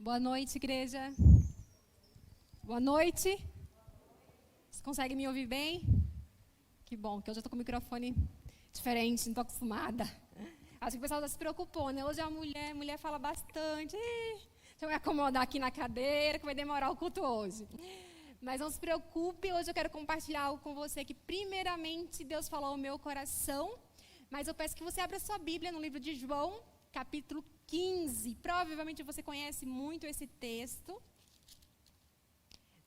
Boa noite, igreja. Boa noite. Vocês conseguem me ouvir bem? Que bom, que hoje eu estou com o microfone diferente, não estou acostumada. Acho que o pessoal já se preocupou, né? Hoje a mulher fala bastante. Deixa eu me acomodar aqui na cadeira, que vai demorar o culto hoje. Mas não se preocupe, hoje eu quero compartilhar algo com você que primeiramente Deus falou ao meu coração. Mas eu peço que você abra sua Bíblia no livro de João, capítulo 15. Provavelmente você conhece muito esse texto.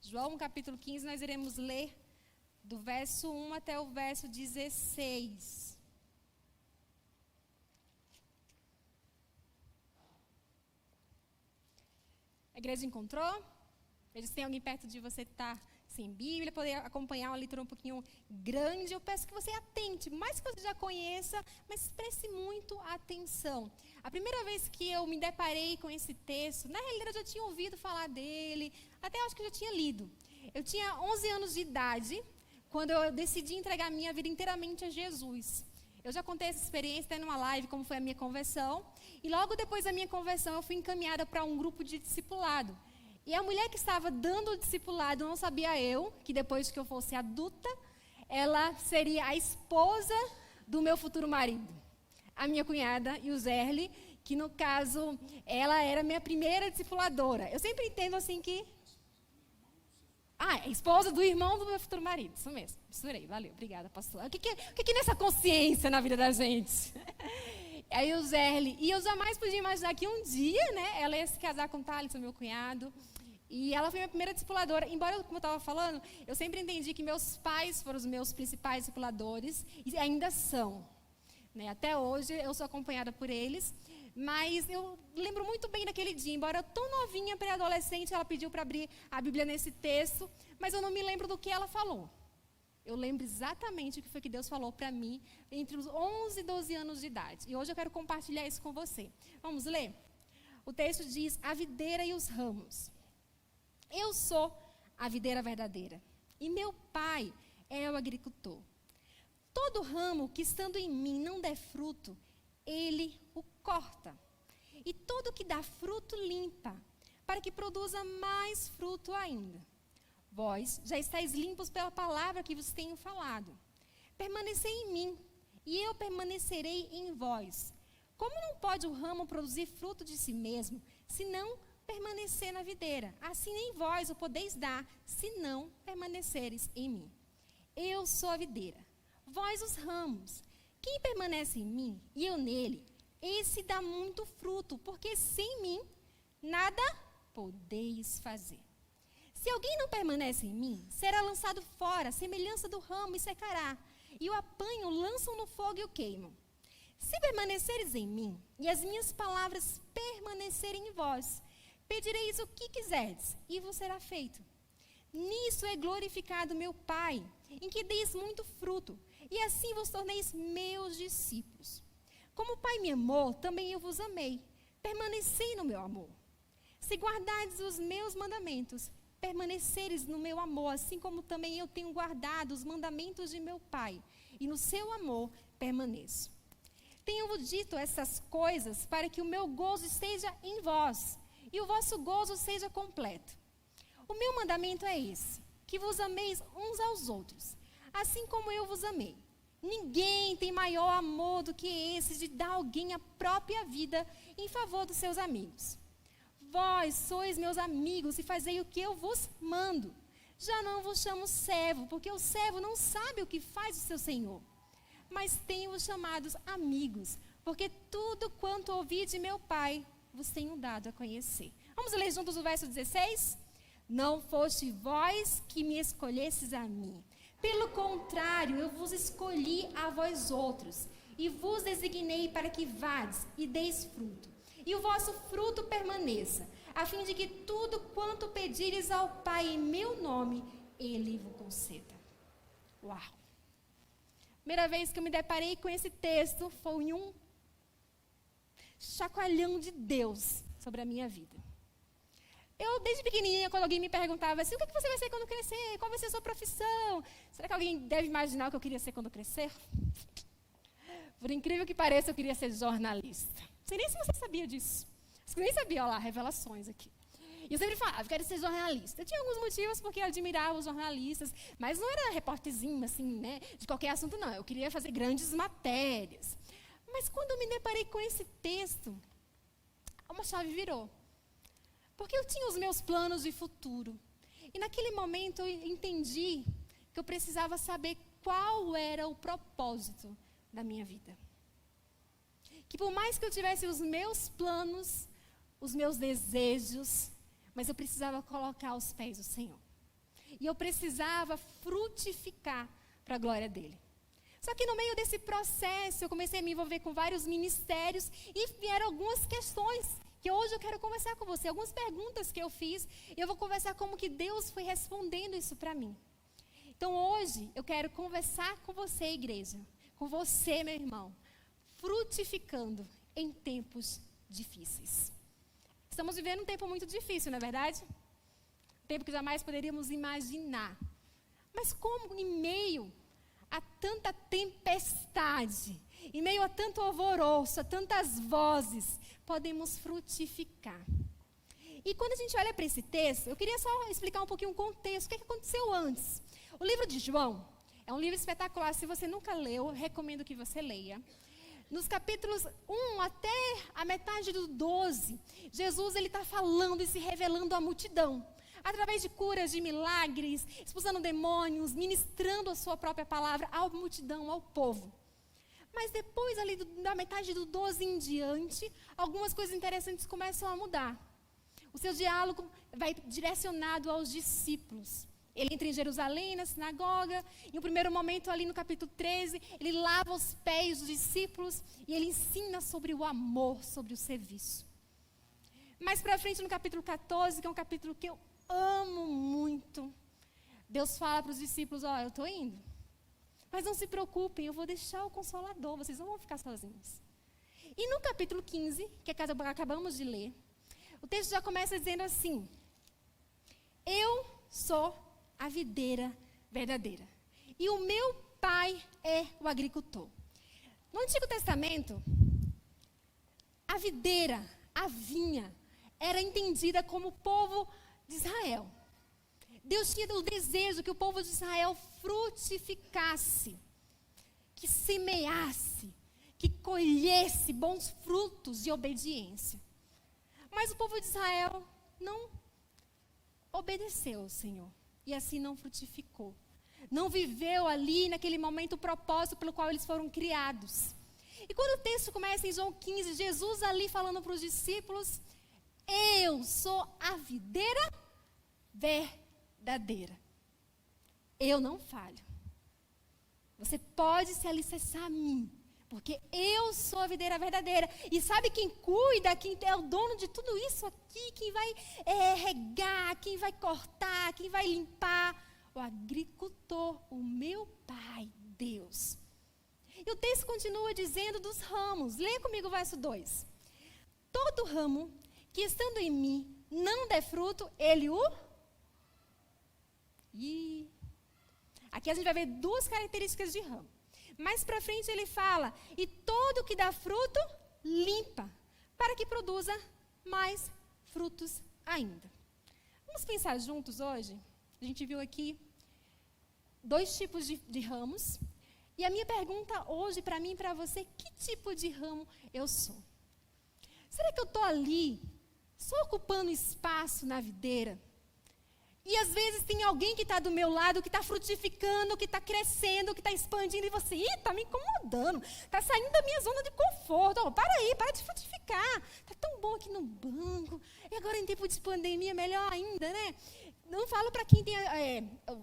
João, capítulo 15, nós iremos ler do verso 1 até o verso 16. A igreja encontrou? Veja se tem alguém perto de você que está sem Bíblia, poder acompanhar uma leitura um pouquinho grande. Eu peço que você atente, mais que você já conheça, mas preste muito atenção. A primeira vez que eu me deparei com esse texto, na realidade eu já tinha ouvido falar dele, até acho que eu já tinha lido. Eu tinha 11 anos de idade, quando eu decidi entregar minha vida inteiramente a Jesus. Eu já contei essa experiência até numa live, como foi a minha conversão. E logo depois da minha conversão, eu fui encaminhada para um grupo de discipulado. E a mulher que estava dando o discipulado, não sabia eu, que depois que eu fosse adulta, ela seria a esposa do meu futuro marido. A minha cunhada, Yuzerli, que no caso, ela era minha primeira discipuladora. Eu sempre entendo assim que... é esposa do irmão do meu futuro marido, isso mesmo. Misturei, valeu, obrigada, pastor. O que é nessa consciência na vida da gente? A Yuzerli, e eu jamais podia imaginar que um dia, né, ela ia se casar com o Thaleson, meu cunhado. E ela foi minha primeira discipuladora. Embora, como eu estava falando, eu sempre entendi que meus pais foram os meus principais discipuladores, e ainda são. Né? Até hoje eu sou acompanhada por eles, mas eu lembro muito bem daquele dia. Embora eu tão novinha, pré-adolescente, ela pediu para abrir a Bíblia nesse texto, mas eu não me lembro do que ela falou. Eu lembro exatamente o que foi que Deus falou para mim entre os 11 e 12 anos de idade. E hoje eu quero compartilhar isso com você. Vamos ler? O texto diz: a videira e os ramos. Eu sou a videira verdadeira, e meu pai é o agricultor. Todo ramo que estando em mim não der fruto, ele o corta. E todo que dá fruto limpa, para que produza mais fruto ainda. Vós já estáis limpos pela palavra que vos tenho falado. Permanecei em mim, e eu permanecerei em vós. Como não pode o ramo produzir fruto de si mesmo, se não permanecer na videira? Assim nem vós o podeis dar, se não permaneceres em mim. Eu sou a videira, vós os ramos. Quem permanece em mim e eu nele, esse dá muito fruto, porque sem mim nada podeis fazer. Se alguém não permanece em mim, será lançado fora, semelhança do ramo, e secará. E o apanham, lançam no fogo e o queimam. Se permaneceres em mim, e as minhas palavras permanecerem em vós, pedireis o que quiserdes, e vos será feito. Nisso é glorificado meu Pai, em que deis muito fruto, e assim vos torneis meus discípulos. Como o Pai me amou, também eu vos amei. Permanecei no meu amor. Se guardardes os meus mandamentos, permaneceres no meu amor, assim como também eu tenho guardado os mandamentos de meu Pai, e no seu amor permaneço. Tenho-vos dito essas coisas para que o meu gozo esteja em vós, e o vosso gozo seja completo. O meu mandamento é esse, que vos ameis uns aos outros, assim como eu vos amei. Ninguém tem maior amor do que esse de dar alguém a própria vida em favor dos seus amigos. Vós sois meus amigos e fazei o que eu vos mando. Já não vos chamo servo, porque o servo não sabe o que faz o seu senhor. Mas tenho-vos chamados amigos, porque tudo quanto ouvi de meu Pai vos tenho dado a conhecer. Vamos ler juntos o verso 16? Não foste vós que me escolhestes a mim. Pelo contrário, eu vos escolhi a vós outros, e vos designei para que vades e deis fruto, e o vosso fruto permaneça, a fim de que tudo quanto pedires ao Pai em meu nome, Ele vos conceda. Uau! Primeira vez que eu me deparei com esse texto foi um chacoalhão de Deus sobre a minha vida. Eu, desde pequenininha, quando alguém me perguntava assim, o que você vai ser quando crescer? Qual vai ser a sua profissão? Será que alguém deve imaginar o que eu queria ser quando crescer? Por incrível que pareça, eu queria ser jornalista. Não sei nem se você sabia disso. Acho que nem sabia, olha lá, revelações aqui. E eu sempre falava, eu quero ser jornalista. Eu tinha alguns motivos porque eu admirava os jornalistas, mas não era repórterzinho, assim, né, de qualquer assunto, não. Eu queria fazer grandes matérias. Mas quando eu me deparei com esse texto, uma chave virou. Porque eu tinha os meus planos de futuro. E naquele momento eu entendi que eu precisava saber qual era o propósito da minha vida. Que por mais que eu tivesse os meus planos, os meus desejos, mas eu precisava colocar aos pés do Senhor. E eu precisava frutificar para a glória dele. Só que no meio desse processo, eu comecei a me envolver com vários ministérios e vieram algumas questões que hoje eu quero conversar com você. Algumas perguntas que eu fiz e eu vou conversar como que Deus foi respondendo isso para mim. Então hoje eu quero conversar com você, igreja, com você, meu irmão, frutificando em tempos difíceis. Estamos vivendo um tempo muito difícil, não é verdade? Um tempo que jamais poderíamos imaginar. Mas como em meio a tanta tempestade, em meio a tanto alvoroço, a tantas vozes, podemos frutificar? E quando a gente olha para esse texto, eu queria só explicar um pouquinho o contexto, o que aconteceu antes. O livro de João é um livro espetacular. Se você nunca leu, eu recomendo que você leia. Nos capítulos 1 até a metade do 12, Jesus está falando e se revelando à multidão. Através de curas, de milagres, expulsando demônios, ministrando a sua própria palavra à multidão, ao povo. Mas depois, ali da metade do 12 em diante, algumas coisas interessantes começam a mudar. O seu diálogo vai direcionado aos discípulos. Ele entra em Jerusalém, na sinagoga, e no primeiro momento, ali no capítulo 13, ele lava os pés dos discípulos e ele ensina sobre o amor, sobre o serviço. Mais para frente, no capítulo 14, que é um capítulo que eu amo muito, Deus fala para os discípulos, eu estou indo, mas não se preocupem, eu vou deixar o Consolador, vocês não vão ficar sozinhos. E no capítulo 15, que é que acabamos de ler, o texto já começa dizendo assim, eu sou a videira verdadeira, e o meu pai é o agricultor. No Antigo Testamento, a videira, a vinha, era entendida como o povo de Israel. Deus tinha o desejo que o povo de Israel frutificasse, que semeasse, que colhesse bons frutos de obediência. Mas o povo de Israel não obedeceu ao Senhor e assim não frutificou. Não viveu ali naquele momento o propósito pelo qual eles foram criados. E quando o texto começa em João 15, Jesus ali falando para os discípulos, eu sou a videira verdadeira. Eu não falho. Você pode se alicerçar a mim, porque eu sou a videira verdadeira. E sabe quem cuida, quem é o dono de tudo isso aqui, quem vai regar, quem vai cortar, quem vai limpar? O agricultor, o meu Pai, Deus. E o texto continua dizendo dos ramos. Leia comigo o verso 2. Todo ramo que estando em mim não der fruto, ele o... Aqui a gente vai ver duas características de ramo. Mais para frente ele fala, e todo que dá fruto, limpa, para que produza mais frutos ainda. Vamos pensar juntos hoje? A gente viu aqui 2 tipos de ramos. E a minha pergunta hoje para mim e para você, que tipo de ramo eu sou? Será que eu estou ali, só ocupando espaço na videira? E às vezes tem alguém que está do meu lado, que está frutificando, que está crescendo, que está expandindo, e você, está me incomodando, está saindo da minha zona de conforto. Para aí, para de frutificar. Está tão bom aqui no banco. E agora em tempo de pandemia, melhor ainda, né? Não falo para quem tem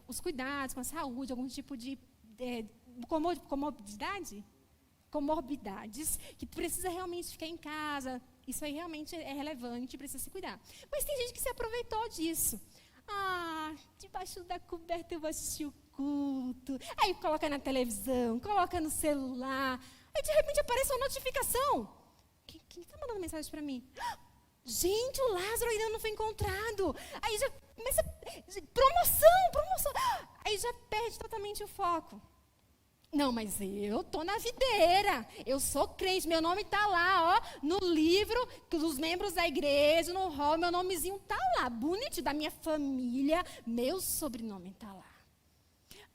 os cuidados com a saúde, algum tipo de comorbidades, que precisa realmente ficar em casa. Isso aí realmente é relevante, precisa se cuidar. Mas tem gente que se aproveitou disso. Debaixo da coberta eu vou assistir o culto. Aí coloca na televisão, coloca no celular. Aí de repente aparece uma notificação. Quem está mandando mensagem para mim? Gente, o Lázaro ainda não foi encontrado. Aí já começa, promoção. Aí já perde totalmente o foco. Não, mas eu estou na videira, eu sou crente, meu nome está lá, ó, no livro dos membros da igreja, no hall, meu nomezinho está lá, bonito, da minha família, meu sobrenome está lá.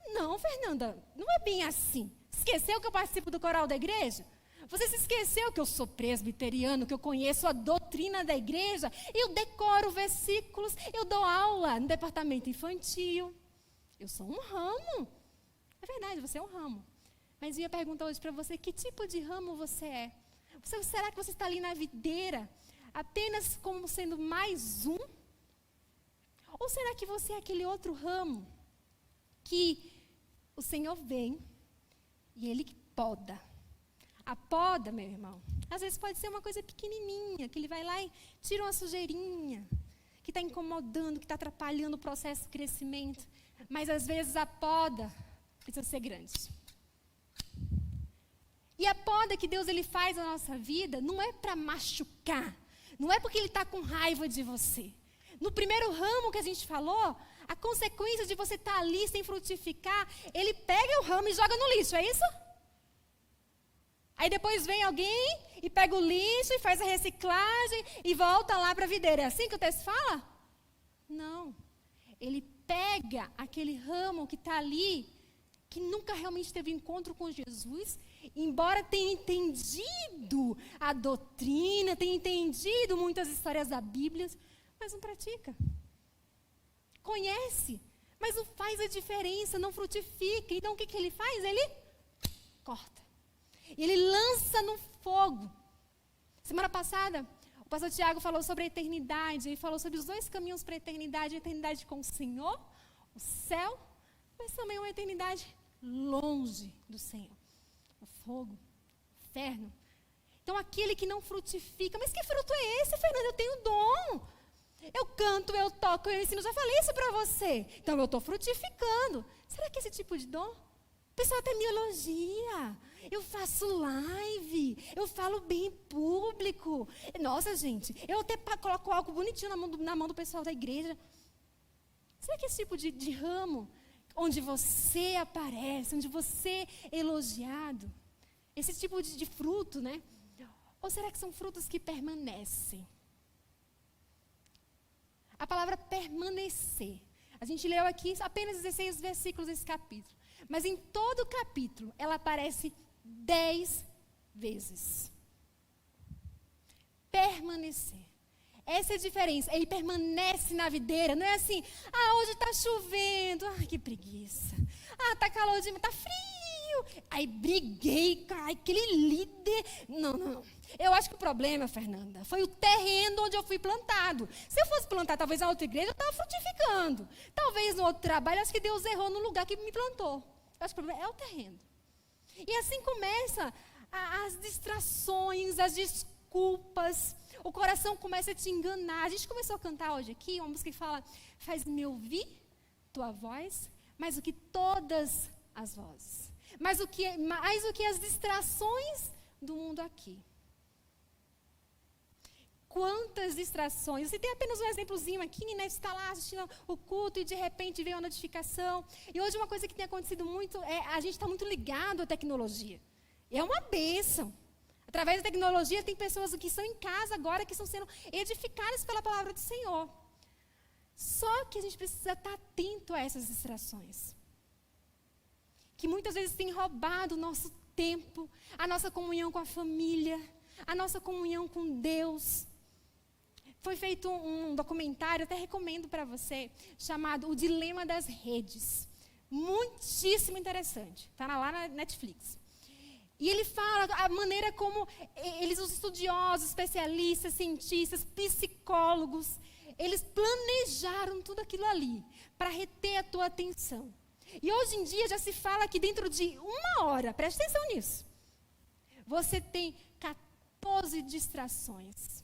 Não, Fernanda, não é bem assim. Esqueceu que eu participo do coral da igreja? Você se esqueceu que eu sou presbiteriano, que eu conheço a doutrina da igreja? Eu decoro versículos, eu dou aula no departamento infantil. Eu sou um ramo. É verdade, você é um ramo. Mas eu ia perguntar hoje para você, que tipo de ramo você é? Será que você está ali na videira, apenas como sendo mais um? Ou será que você é aquele outro ramo, que o Senhor vem e Ele poda? A poda, meu irmão, às vezes pode ser uma coisa pequenininha, que Ele vai lá e tira uma sujeirinha, que está incomodando, que está atrapalhando o processo de crescimento. Mas às vezes a poda precisa ser grande. E a poda que Deus ele faz na nossa vida não é para machucar, não é porque Ele está com raiva de você. No primeiro ramo que a gente falou, a consequência de você estar ali sem frutificar, Ele pega o ramo e joga no lixo, é isso? Aí depois vem alguém e pega o lixo e faz a reciclagem e volta lá para a videira. É assim que o texto fala? Não. Ele pega aquele ramo que está ali, que nunca realmente teve encontro com Jesus, embora tenha entendido a doutrina, tenha entendido muitas histórias da Bíblia, mas não pratica. Conhece, mas não faz a diferença, não frutifica. Então o que ele faz? Ele corta. E ele lança no fogo. Semana passada, o pastor Tiago falou sobre a eternidade, ele falou sobre os dois caminhos para a eternidade com o Senhor, o céu, mas também uma eternidade longe do Senhor. O fogo, o inferno. Então aquele que não frutifica, mas que fruto é esse, Fernanda? Eu tenho dom. Eu canto, eu toco, eu ensino, já falei isso para você. Então eu estou frutificando. Será que esse tipo de dom? O pessoal até me elogia. Eu faço live, eu falo bem em público. Nossa, gente, eu até coloco algo bonitinho na mão do pessoal da igreja. Será que esse tipo de ramo, onde você aparece, onde você é elogiado, esse tipo de fruto, né? Ou será que são frutos que permanecem? A palavra permanecer. A gente leu aqui apenas 16 versículos desse capítulo. Mas em todo o capítulo, ela aparece 10 vezes. Permanecer. Essa é a diferença. Ele permanece na videira. Não é assim, hoje está chovendo. Que preguiça. Está calor demais, está frio. Aí briguei, aquele líder. Não. Eu acho que o problema, Fernanda, foi o terreno onde eu fui plantado. Se eu fosse plantar talvez na outra igreja, eu estava frutificando. Talvez no outro trabalho, acho que Deus errou no lugar que me plantou. Eu acho que o problema é o terreno. E assim começa as distrações, as desculpas. O coração começa a te enganar. A gente começou a cantar hoje aqui uma música que fala: faz-me ouvir tua voz, mais do que todas as vozes. Mais do que as distrações do mundo aqui. Quantas distrações. Você tem apenas um exemplozinho aqui, né? Você está lá assistindo o culto e de repente veio a notificação. E hoje uma coisa que tem acontecido muito é a gente está muito ligado à tecnologia. É uma bênção. Através da tecnologia tem pessoas que estão em casa agora que estão sendo edificadas pela palavra do Senhor. Só que a gente precisa estar atento a essas distrações. Que muitas vezes tem roubado o nosso tempo, a nossa comunhão com a família, a nossa comunhão com Deus. Foi feito um documentário, até recomendo para você, chamado O Dilema das Redes. Muitíssimo interessante. Está lá na Netflix. E ele fala a maneira como os estudiosos, especialistas, cientistas, psicólogos, eles planejaram tudo aquilo ali para reter a tua atenção. E hoje em dia já se fala que dentro de 1 hora, preste atenção nisso, você tem 14 distrações,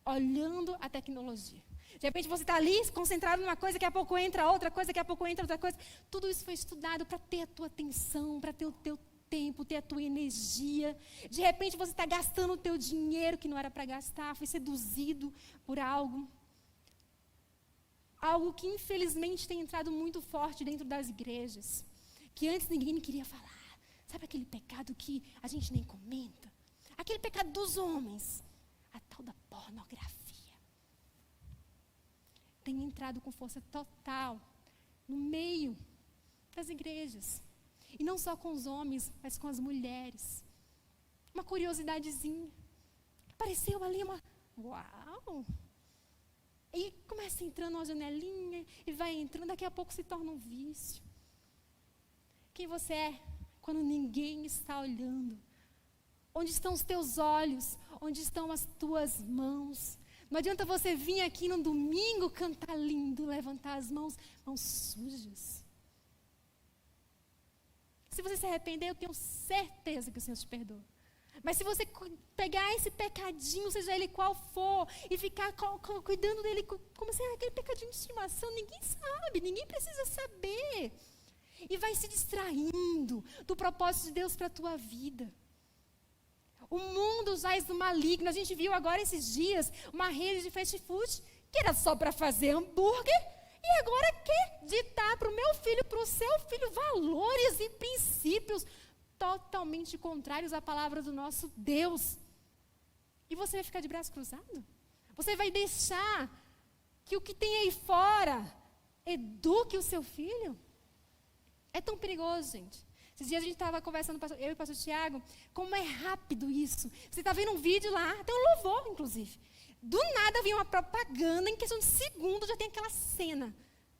olhando a tecnologia. De repente você está ali, concentrado numa coisa, daqui a pouco entra outra coisa, daqui a pouco entra outra coisa. Tudo isso foi estudado para ter a tua atenção, para ter o teu tempo, ter a tua energia. De repente você está gastando o teu dinheiro que não era para gastar, foi seduzido por algo. Algo que infelizmente tem entrado muito forte dentro das igrejas, que antes ninguém queria falar. Sabe aquele pecado que a gente nem comenta? Aquele pecado dos homens. A tal da pornografia. Tem entrado com força total no meio das igrejas. E não só com os homens, mas com as mulheres. Uma curiosidadezinha. Apareceu ali uma... Uau! E começa entrando uma janelinha, e vai entrando, daqui a pouco se torna um vício. Quem você é quando ninguém está olhando? Onde estão os teus olhos? Onde estão as tuas mãos? Não adianta você vir aqui no domingo cantar lindo, levantar as mãos sujas. Se você se arrepender, eu tenho certeza que o Senhor te perdoa. Mas se você pegar esse pecadinho, seja ele qual for, e ficar cuidando dele como se aquele pecadinho de estimação, ninguém sabe, ninguém precisa saber. E vai se distraindo do propósito de Deus para a tua vida. O mundo jaz do maligno. A gente viu agora esses dias uma rede de fast food que era só para fazer hambúrguer e agora quer ditar para o meu filho, para o seu filho, valores e princípios totalmente contrários à palavra do nosso Deus. E você vai ficar de braço cruzado? Você vai deixar que o que tem aí fora eduque o seu filho? É tão perigoso, gente. Esses dias a gente estava conversando, eu e o pastor Tiago, como é rápido isso. Você está vendo um vídeo lá, tem um louvor, inclusive. Do nada vem uma propaganda, em questão de segundos já tem aquela cena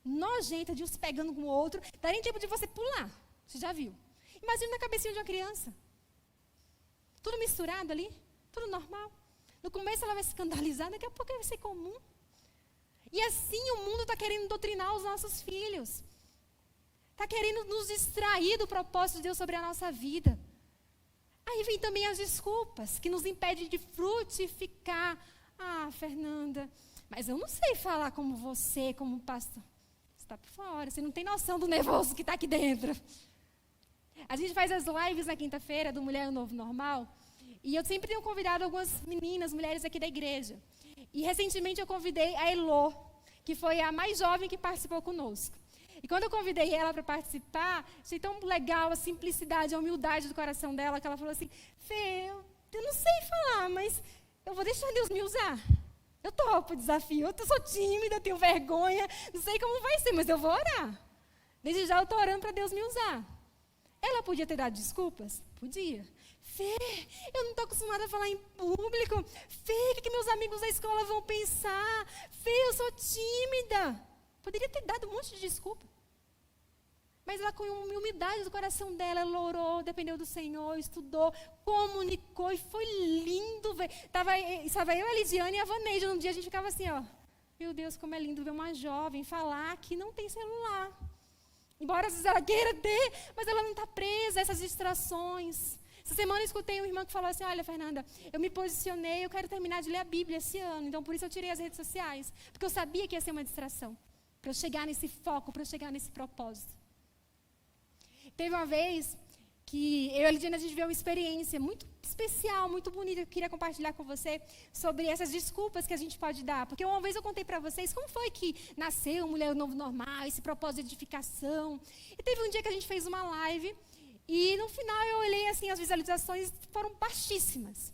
nojenta de um se pegando com o outro. Dá nem tempo de você pular. Você já viu? Imagina na cabecinha de uma criança. Tudo misturado ali, tudo normal. No começo ela vai se escandalizar, daqui a pouco vai ser comum. E assim o mundo está querendo doutrinar os nossos filhos. Está querendo nos distrair do propósito de Deus sobre a nossa vida. Aí vem também as desculpas, que nos impedem de frutificar. Ah, Fernanda, mas eu não sei falar como você, como pastor. Você está por fora, você não tem noção do nervoso que está aqui dentro. A gente faz as lives na quinta-feira do Mulher Novo Normal. E eu sempre tenho convidado algumas meninas, mulheres aqui da igreja. E recentemente eu convidei a Elô, que foi a mais jovem que participou conosco. E quando eu convidei ela para participar, achei tão legal a simplicidade, a humildade do coração dela, que ela falou assim, Fê, eu não sei falar, mas eu vou deixar Deus me usar. Eu topo o desafio, eu sou tímida, eu tenho vergonha, não sei como vai ser, mas eu vou orar. Desde já eu estou orando para Deus me usar. Ela podia ter dado desculpas? Podia. Fê, eu não estou acostumada a falar em público. Fê, o que meus amigos da escola vão pensar? Fê, eu sou tímida. Poderia ter dado um monte de desculpa. Mas ela, com a humildade do coração dela, ela orou, dependeu do Senhor, estudou, comunicou e foi lindo. Estava eu, a Lidiane e a Vaneide. Um dia a gente ficava assim, ó. Meu Deus, como é lindo ver uma jovem falar que não tem celular. Embora às vezes ela queira ter, mas ela não está presa a essas distrações. Essa semana eu escutei uma irmã que falou assim, olha, Fernanda, eu me posicionei, eu quero terminar de ler a Bíblia esse ano, então por isso eu tirei as redes sociais, porque eu sabia que ia ser uma distração, para eu chegar nesse foco, para eu chegar nesse propósito. Teve uma vez que eu e a Lidiane, a gente viveu uma experiência muito especial, muito bonita, que eu queria compartilhar com você sobre essas desculpas que a gente pode dar. Porque uma vez eu contei para vocês como foi que nasceu Mulher Novo Normal, esse propósito de edificação. E teve um dia que a gente fez uma live e no final eu olhei assim, as visualizações foram baixíssimas.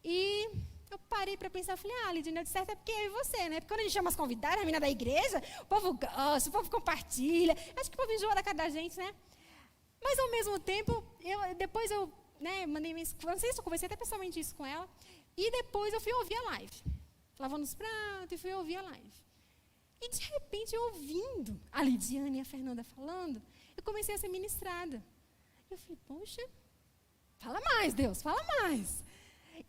E eu parei para pensar, falei, Lidiane, de certo é porque eu e você, né? Porque quando a gente chama as convidadas, a menina da igreja, o povo gosta, o povo compartilha. Acho que o povo enjoa da cara da gente, né? Mas, ao mesmo tempo, depois eu mandei não sei se eu conversei até pessoalmente isso com ela, e depois eu fui ouvir a live. Lavando os pratos e fui ouvir a live. E, de repente, eu ouvindo a Lidiane e a Fernanda falando, eu comecei a ser ministrada. E eu falei, poxa, fala mais, Deus, fala mais.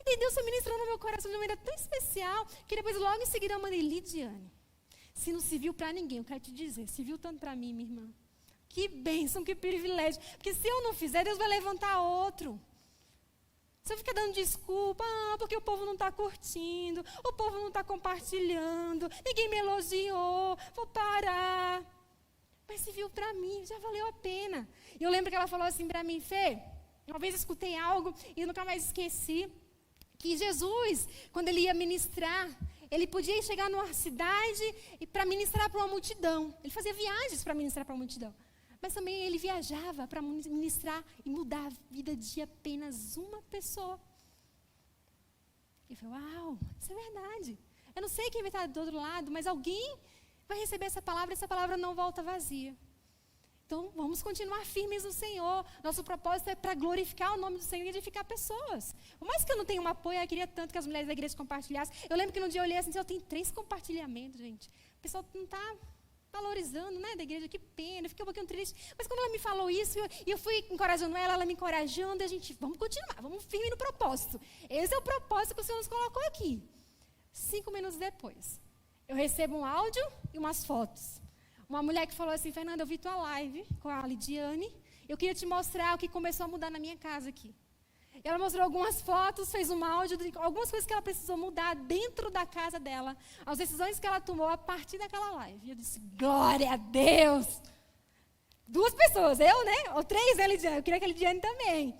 E Deus foi ministrando no meu coração de uma maneira tão especial, que depois, logo em seguida, eu mandei, Lidiane, se não se viu para ninguém, eu quero te dizer, se viu tanto para mim, minha irmã. Que bênção, que privilégio. Porque se eu não fizer, Deus vai levantar outro. Se eu ficar dando desculpa, porque o povo não está curtindo, o povo não está compartilhando, ninguém me elogiou, vou parar. Mas se viu para mim, já valeu a pena. E eu lembro que ela falou assim para mim, Fê, uma vez eu escutei algo e eu nunca mais esqueci, que Jesus, quando ele ia ministrar, ele podia chegar numa cidade e para ministrar para uma multidão. Ele fazia viagens para ministrar para uma multidão. Mas também ele viajava para ministrar e mudar a vida de apenas uma pessoa. E eu falei, uau, isso é verdade. Eu não sei quem vai estar do outro lado, mas alguém vai receber essa palavra e essa palavra não volta vazia. Então, vamos continuar firmes no Senhor. Nosso propósito é para glorificar o nome do Senhor e edificar pessoas. Por mais que eu não tenha um apoio, eu queria tanto que as mulheres da igreja compartilhassem. Eu lembro que no dia eu olhei assim, eu tenho 3 compartilhamentos, gente. O pessoal não está valorizando, né, da igreja, que pena. Eu fiquei um pouquinho triste. Mas quando ela me falou isso, eu fui encorajando ela me encorajando, e a gente, vamos continuar, vamos firme no propósito. Esse é o propósito que o Senhor nos colocou aqui. 5 minutos depois, eu recebo um áudio e umas fotos. Uma mulher que falou assim, Fernanda, eu vi tua live com a Lidiane, eu queria te mostrar o que começou a mudar na minha casa aqui. Ela mostrou algumas fotos, fez um áudio, de algumas coisas que ela precisou mudar dentro da casa dela, as decisões que ela tomou a partir daquela live. E eu disse, glória a Deus! 2 pessoas, eu, né? Ou 3, né, Lidiane? Eu queria que a Lidiane também.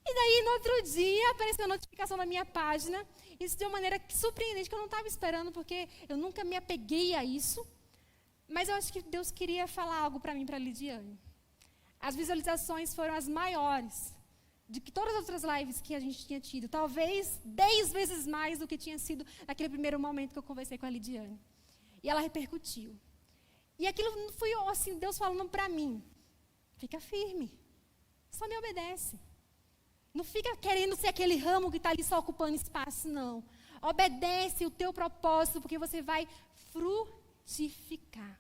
E daí, no outro dia, apareceu a notificação na minha página, isso de uma maneira surpreendente, que eu não estava esperando, porque eu nunca me apeguei a isso. Mas eu acho que Deus queria falar algo para mim, para a Lidiane. As visualizações foram as maiores de que todas as outras lives que a gente tinha tido. Talvez 10 vezes mais do que tinha sido naquele primeiro momento que eu conversei com a Lidiane. E ela repercutiu. E aquilo foi assim, Deus falando para mim. Fica firme. Só me obedece. Não fica querendo ser aquele ramo que está ali só ocupando espaço, não. Obedece o teu propósito, porque você vai frutificar.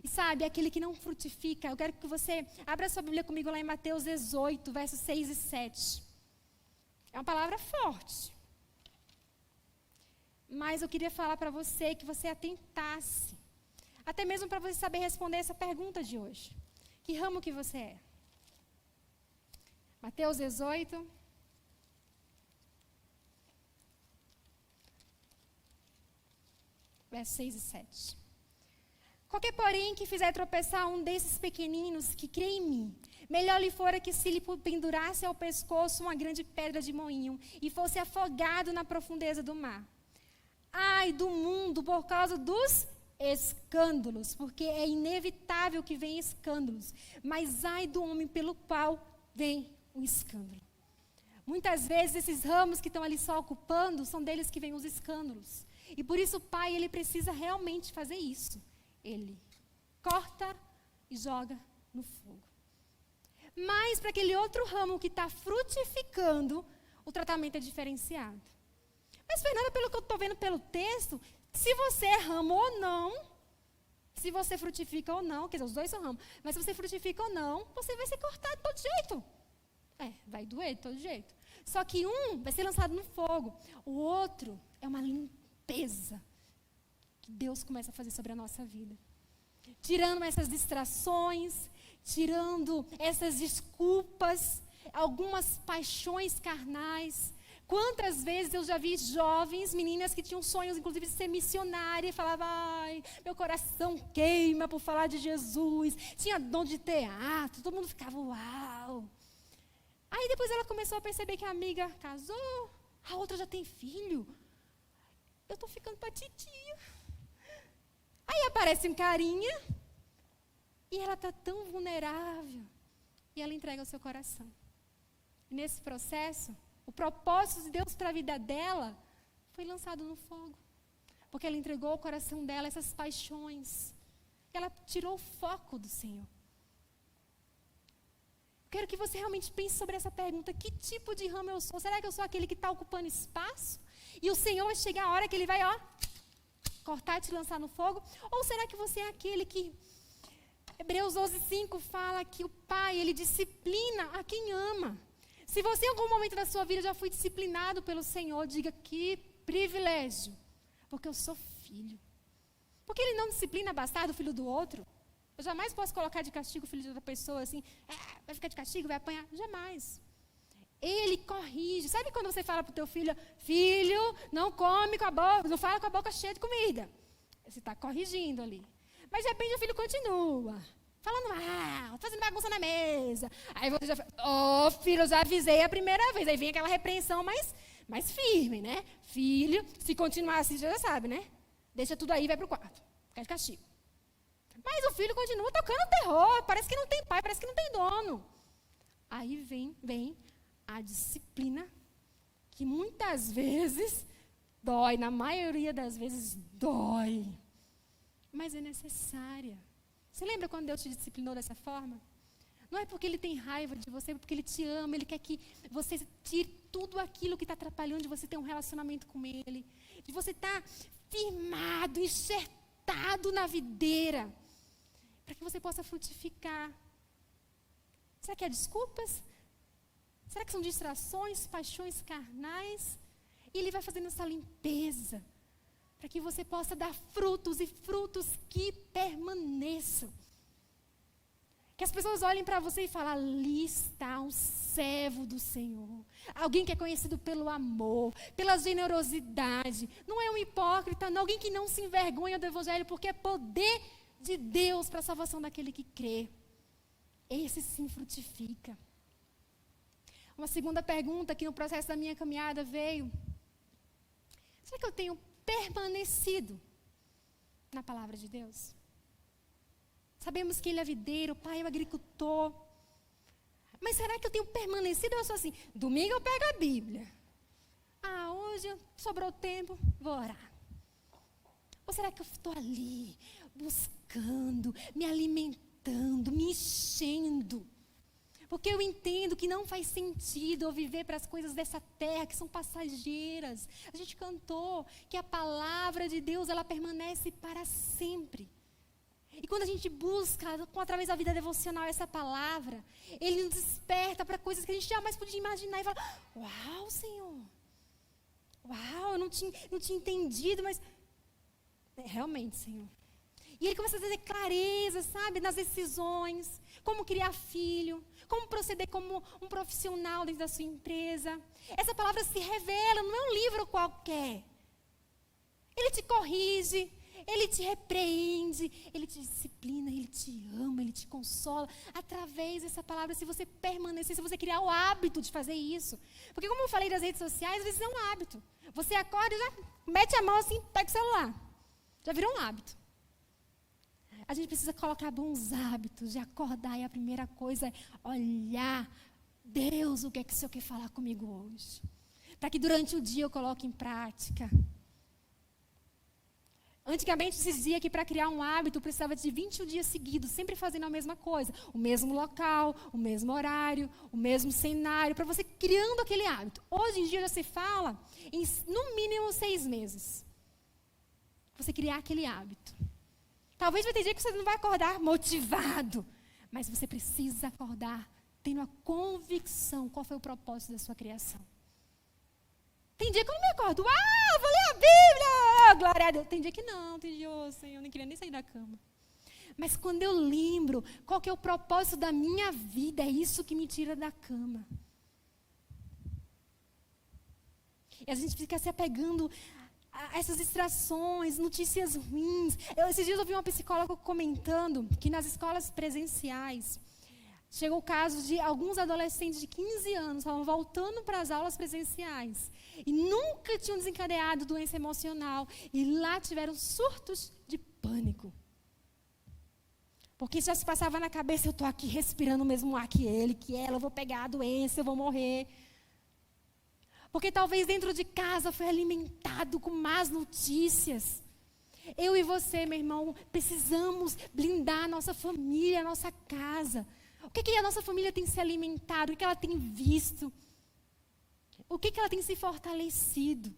E sabe, aquele que não frutifica, eu quero que você abra sua Bíblia comigo lá em Mateus 18, versos 6 e 7. É uma palavra forte. Mas eu queria falar para você que você atentasse. Até mesmo para você saber responder essa pergunta de hoje. Que ramo que você é? Mateus 18. Versos 6 e 7. Qualquer, porém, que fizer tropeçar um desses pequeninos que crê em mim, melhor lhe fora que se lhe pendurasse ao pescoço uma grande pedra de moinho e fosse afogado na profundeza do mar. Ai do mundo por causa dos escândalos, porque é inevitável que venham escândalos, mas ai do homem pelo qual vem o escândalo. Muitas vezes esses ramos que estão ali só ocupando, são deles que vêm os escândalos. E por isso o pai, ele precisa realmente fazer isso. Ele corta e joga no fogo. Mas para aquele outro ramo que está frutificando, o tratamento é diferenciado. Mas, Fernanda, pelo que eu estou vendo pelo texto, se você é ramo ou não, se você frutifica ou não, quer dizer, os dois são ramos, mas se você frutifica ou não, você vai ser cortado de todo jeito. Vai doer de todo jeito. Só que um vai ser lançado no fogo, o outro é uma limpeza que Deus começa a fazer sobre a nossa vida. Tirando essas distrações, tirando essas desculpas, algumas paixões carnais. Quantas vezes eu já vi jovens, meninas que tinham sonhos, inclusive, de ser missionária, e falavam, ai, meu coração queima por falar de Jesus. Tinha dom de teatro, todo mundo ficava, uau. Aí depois ela começou a perceber que a amiga casou, a outra já tem filho. Eu estou ficando para titia. Aí aparece um carinha, e ela está tão vulnerável, e ela entrega o seu coração. E nesse processo, o propósito de Deus para a vida dela foi lançado no fogo. Porque ela entregou o coração dela, essas paixões. Ela tirou o foco do Senhor. Quero que você realmente pense sobre essa pergunta. Que tipo de ramo eu sou? Será que eu sou aquele que está ocupando espaço? E o Senhor vai chegar a hora que Ele vai, cortar e te lançar no fogo? Ou será que você é aquele que... Hebreus 12:5 fala que o Pai, Ele disciplina a quem ama. Se você em algum momento da sua vida já foi disciplinado pelo Senhor, diga que privilégio, porque eu sou filho. Porque Ele não disciplina bastardo, o filho do outro. Eu jamais posso colocar de castigo o filho de outra pessoa assim, vai ficar de castigo, vai apanhar. Jamais. Ele corrige. Sabe quando você fala para o teu filho, filho, não come com a boca, não fala com a boca cheia de comida. Você está corrigindo ali. Mas de repente o filho continua. Falando mal, fazendo bagunça na mesa. Aí você já fala, filho, eu já avisei a primeira vez. Aí vem aquela repreensão mais firme, né? Filho, se continuar assim, você já sabe, né? Deixa tudo aí e vai para o quarto. Fica de castigo. Mas o filho continua tocando terror, parece que não tem pai, parece que não tem dono. Aí vem a disciplina, que muitas vezes dói, na maioria das vezes dói, mas é necessária. Você lembra quando Deus te disciplinou dessa forma? Não é porque Ele tem raiva de você, é porque Ele te ama, Ele quer que você tire tudo aquilo que está atrapalhando de você ter um relacionamento com Ele, de você estar firmado, enxertado na videira, para que você possa frutificar. Será que é desculpas? Será que são distrações, paixões carnais? E Ele vai fazendo essa limpeza, para que você possa dar frutos e frutos que permaneçam. Que as pessoas olhem para você e falem, ali está um servo do Senhor. Alguém que é conhecido pelo amor, pela generosidade. Não é um hipócrita, não, alguém que não se envergonha do Evangelho, porque é poder de Deus para a salvação daquele que crê. Esse sim frutifica. Uma segunda pergunta que no processo da minha caminhada veio. Será que eu tenho permanecido na palavra de Deus? Sabemos que Ele é videiro, o Pai é o agricultor. Mas será que eu tenho permanecido? Eu sou assim, domingo eu pego a Bíblia. Hoje sobrou tempo, vou orar. Ou será que eu estou ali, buscando, me alimentando, me enchendo? Porque eu entendo que não faz sentido eu viver para as coisas dessa terra, que são passageiras. A gente cantou que a palavra de Deus, ela permanece para sempre. E quando a gente busca, através da vida devocional, essa palavra, Ele nos desperta para coisas que a gente jamais podia imaginar. E fala, uau, Senhor. Uau, eu não tinha entendido, mas... realmente, Senhor. E Ele começa a trazer clareza, sabe, nas decisões. Como criar filho. Como proceder como um profissional dentro da sua empresa. Essa palavra se revela, não é um livro qualquer. Ele te corrige. Ele te repreende, Ele te disciplina, Ele te ama, Ele te consola. Através dessa palavra, se você permanecer, se você criar o hábito de fazer isso. Porque como eu falei das redes sociais, às vezes é um hábito. Você acorda e já mete a mão assim, pega o celular. Já virou um hábito. A gente precisa colocar bons hábitos de acordar e a primeira coisa é olhar. Deus, o que é que o Senhor quer falar comigo hoje? Para que durante o dia eu coloque em prática. Antigamente se dizia que para criar um hábito precisava de 21 dias seguidos, sempre fazendo a mesma coisa. O mesmo local, o mesmo horário, o mesmo cenário, para você criando aquele hábito. Hoje em dia já se fala em no mínimo 6 meses. Você criar aquele hábito. Talvez vai ter dia que você não vai acordar motivado, mas você precisa acordar tendo a convicção qual foi o propósito da sua criação. Tem dia que eu não me acordo. Vou ler a Bíblia. Glória a Deus. Tem dia que não. Tem dia, Senhor, eu nem queria nem sair da cama. Mas quando eu lembro qual que é o propósito da minha vida, é isso que me tira da cama. E a gente fica se apegando a essas distrações, notícias ruins. Esses dias eu ouvi uma psicóloga comentando que nas escolas presenciais, chegou o caso de alguns adolescentes de 15 anos, estavam voltando para as aulas presenciais e nunca tinham desencadeado doença emocional. E lá tiveram surtos de pânico. Porque já se passava na cabeça, eu estou aqui respirando o mesmo ar que ele, que ela, eu vou pegar a doença, eu vou morrer. Porque talvez dentro de casa foi alimentado com más notícias. Eu e você, meu irmão, precisamos blindar a nossa família, a nossa casa. O que a nossa família tem se alimentado? O que ela tem visto? O que ela tem se fortalecido?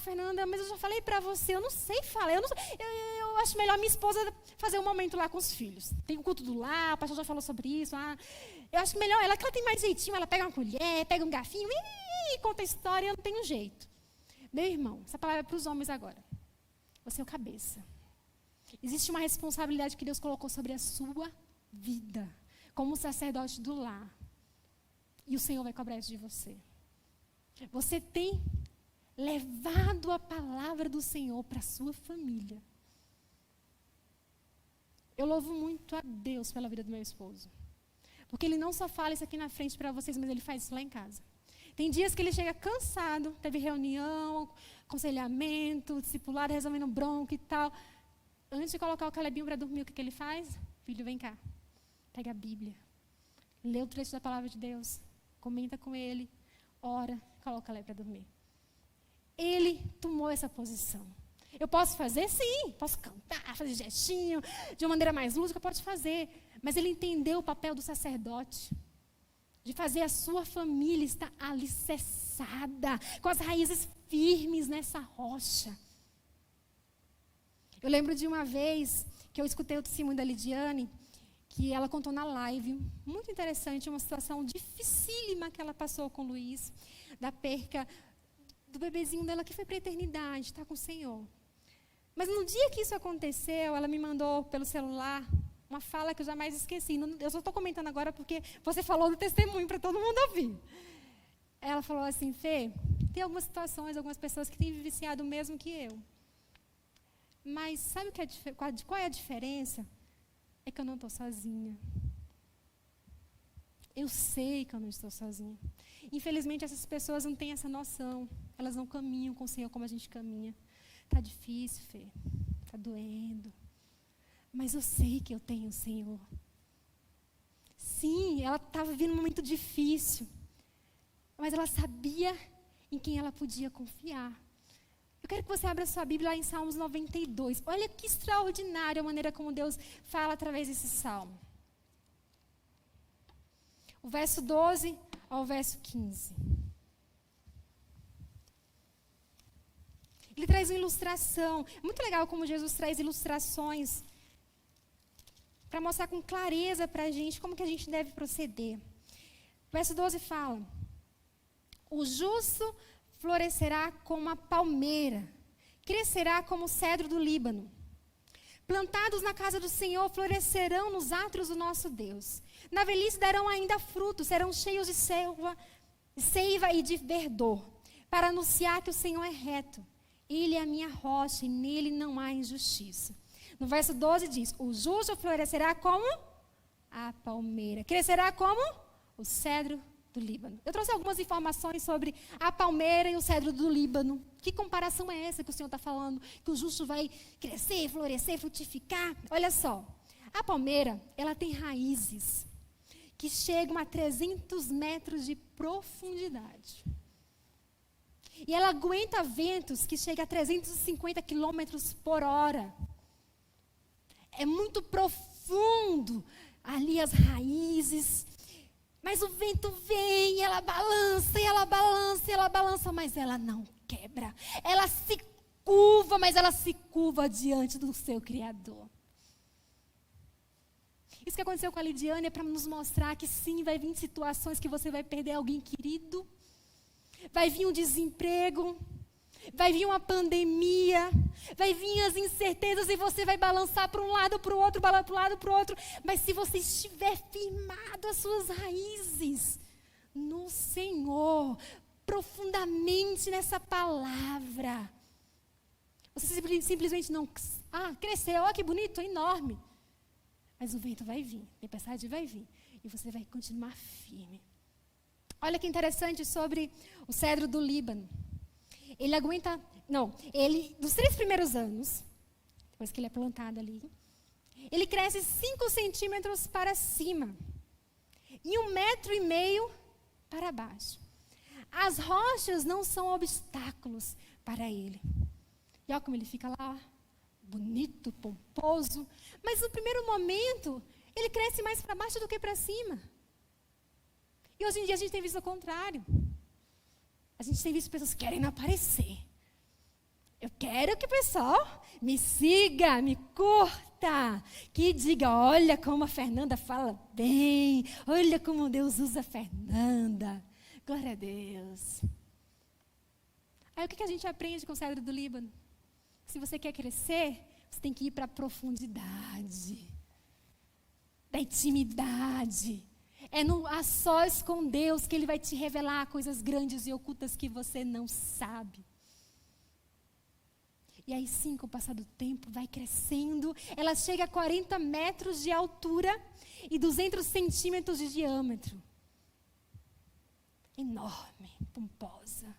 Fernanda, mas eu já falei para você, eu não sei falar. Eu acho melhor minha esposa fazer um momento lá com os filhos. Tem o culto do lar, o pastor já falou sobre isso. Eu acho melhor ela, que ela tem mais jeitinho, ela pega uma colher, pega um garfinho e conta a história, eu não tenho jeito. Meu irmão, essa palavra é para os homens agora. Você é o cabeça. Existe uma responsabilidade que Deus colocou sobre a sua vida, como sacerdote do lar. E o Senhor vai cobrar isso de você. Você tem levado a palavra do Senhor para a sua família. Eu louvo muito a Deus pela vida do meu esposo. Porque ele não só fala isso aqui na frente para vocês, mas ele faz isso lá em casa. Tem dias que ele chega cansado, teve reunião, aconselhamento, discipulado, resolvendo bronca e tal. Antes de colocar o Calebinho para dormir, o que ele faz? Filho, vem cá. Pega a Bíblia. Lê o trecho da palavra de Deus. Comenta com ele. Ora, coloca o Caleb para dormir. Ele tomou essa posição. Eu posso fazer? Sim. Posso cantar, fazer gestinho, de uma maneira mais lúdica, pode fazer. Mas ele entendeu o papel do sacerdote. De fazer a sua família estar alicerçada, com as raízes firmes nessa rocha. Eu lembro de uma vez que eu escutei o testemunho da Lidiane, que ela contou na live, muito interessante, uma situação dificílima que ela passou com o Luiz, da perca do bebezinho dela que foi para a eternidade, está com o Senhor. Mas no dia que isso aconteceu, ela me mandou pelo celular uma fala que eu jamais esqueci. Eu só estou comentando agora porque você falou do testemunho para todo mundo ouvir. Ela falou assim, Fê, tem algumas situações, algumas pessoas que têm viciado o mesmo que eu. Mas sabe qual é a diferença? É que eu não estou sozinha. Eu sei que eu não estou sozinha. Infelizmente, essas pessoas não têm essa noção. Elas não caminham com o Senhor como a gente caminha. Está difícil, Fê. Está doendo. Mas eu sei que eu tenho o Senhor. Sim, ela estava vivendo um momento difícil. Mas ela sabia em quem ela podia confiar. Eu quero que você abra sua Bíblia lá em Salmos 92. Olha que extraordinária a maneira como Deus fala através desse salmo. O verso 12 ao verso 15. Ele traz uma ilustração. Muito legal como Jesus traz ilustrações para mostrar com clareza para a gente como que a gente deve proceder. O verso 12 fala: o justo florescerá como a palmeira, crescerá como o cedro do Líbano. Plantados na casa do Senhor, florescerão nos átrios do nosso Deus. Na velhice darão ainda frutos, serão cheios de seiva e de verdor, para anunciar que o Senhor é reto. Ele é a minha rocha e nele não há injustiça. No verso 12 diz: o justo florescerá como a palmeira, crescerá como o cedro do Líbano. Eu trouxe algumas informações sobre a palmeira e o cedro do Líbano. Que comparação é essa que o Senhor está falando? Que o justo vai crescer, florescer, frutificar? Olha só, a palmeira, ela tem raízes que chegam a 300 metros de profundidade. E ela aguenta ventos que chegam a 350 quilômetros por hora. É muito profundo ali as raízes. Mas o vento vem, ela balança, e ela balança, e ela balança, mas ela não quebra. Ela se curva, mas ela se curva diante do seu Criador. Isso que aconteceu com a Lidiane é para nos mostrar que sim, vai vir situações que você vai perder alguém querido. Vai vir um desemprego. Vai vir uma pandemia, vai vir as incertezas e você vai balançar para um lado, para o outro, balançar para um lado, para o outro. Mas se você estiver firmado as suas raízes no Senhor, profundamente nessa palavra, você simplesmente não... cresceu, que bonito, é enorme. Mas o vento vai vir, a tempestade vai vir e você vai continuar firme. Olha que interessante sobre o cedro do Líbano. Ele aguenta, dos 3 primeiros anos, depois que ele é plantado ali, ele cresce 5 centímetros para cima e 1,5 metro para baixo. As rochas não são obstáculos para ele. E olha como ele fica lá, bonito, pomposo, mas no primeiro momento, ele cresce mais para baixo do que para cima. E hoje em dia a gente tem visto o contrário. A gente tem visto pessoas querendo aparecer. Eu quero que o pessoal me siga, me curta, que diga, olha como a Fernanda fala bem, olha como Deus usa a Fernanda. Glória a Deus. Aí o que a gente aprende com o cedro do Líbano? Se você quer crescer, você tem que ir para a profundidade, da intimidade. É a sós com Deus que Ele vai te revelar coisas grandes e ocultas que você não sabe. E aí sim, com o passar do tempo, vai crescendo. Ela chega a 40 metros de altura e 200 centímetros de diâmetro. Enorme, pomposa.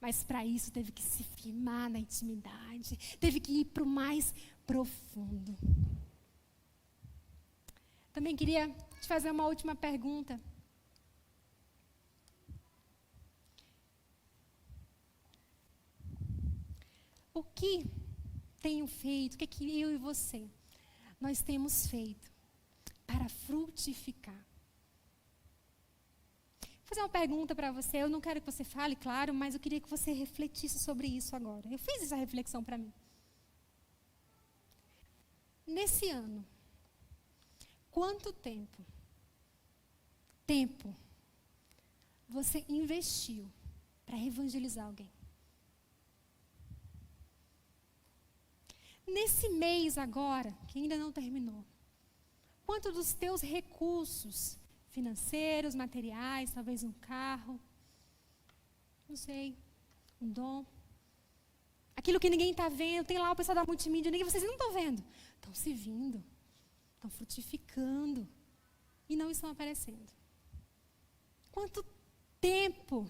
Mas para isso teve que se firmar na intimidade, teve que ir para o mais profundo. Também queria te fazer uma última pergunta. O que tenho feito, o que eu e você, nós temos feito para frutificar? Vou fazer uma pergunta para você, eu não quero que você fale, claro, mas eu queria que você refletisse sobre isso agora. Eu fiz essa reflexão para mim. Nesse ano, quanto tempo você investiu para evangelizar alguém? Nesse mês agora, que ainda não terminou, quanto dos teus recursos financeiros, materiais, talvez um carro, não sei, um dom, aquilo que ninguém está vendo, tem lá o pessoal da multimídia, vocês não estão vendo, estão se vindo, estão frutificando e não estão aparecendo. Quanto tempo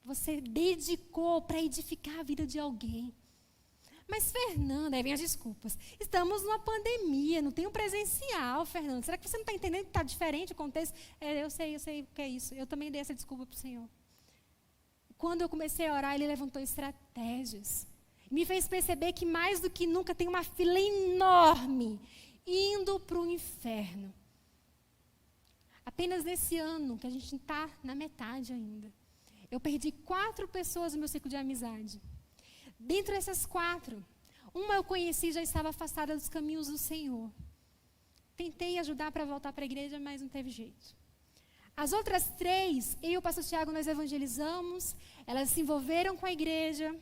você dedicou para edificar a vida de alguém? Mas, Fernanda, aí vem as desculpas. Estamos numa pandemia, não tem um presencial, Fernanda. Será que você não está entendendo que está diferente o contexto? Eu sei o que é isso. Eu também dei essa desculpa para o Senhor. Quando eu comecei a orar, Ele levantou estratégias. Me fez perceber que mais do que nunca tem uma fila enorme indo para o inferno. Apenas nesse ano, que a gente está na metade ainda, eu perdi 4 pessoas no meu ciclo de amizade. Dentre essas 4, uma eu conheci, já estava afastada dos caminhos do Senhor. Tentei ajudar para voltar para a igreja, mas não teve jeito. As outras 3, eu e o pastor Tiago, nós evangelizamos, elas se envolveram com a igreja,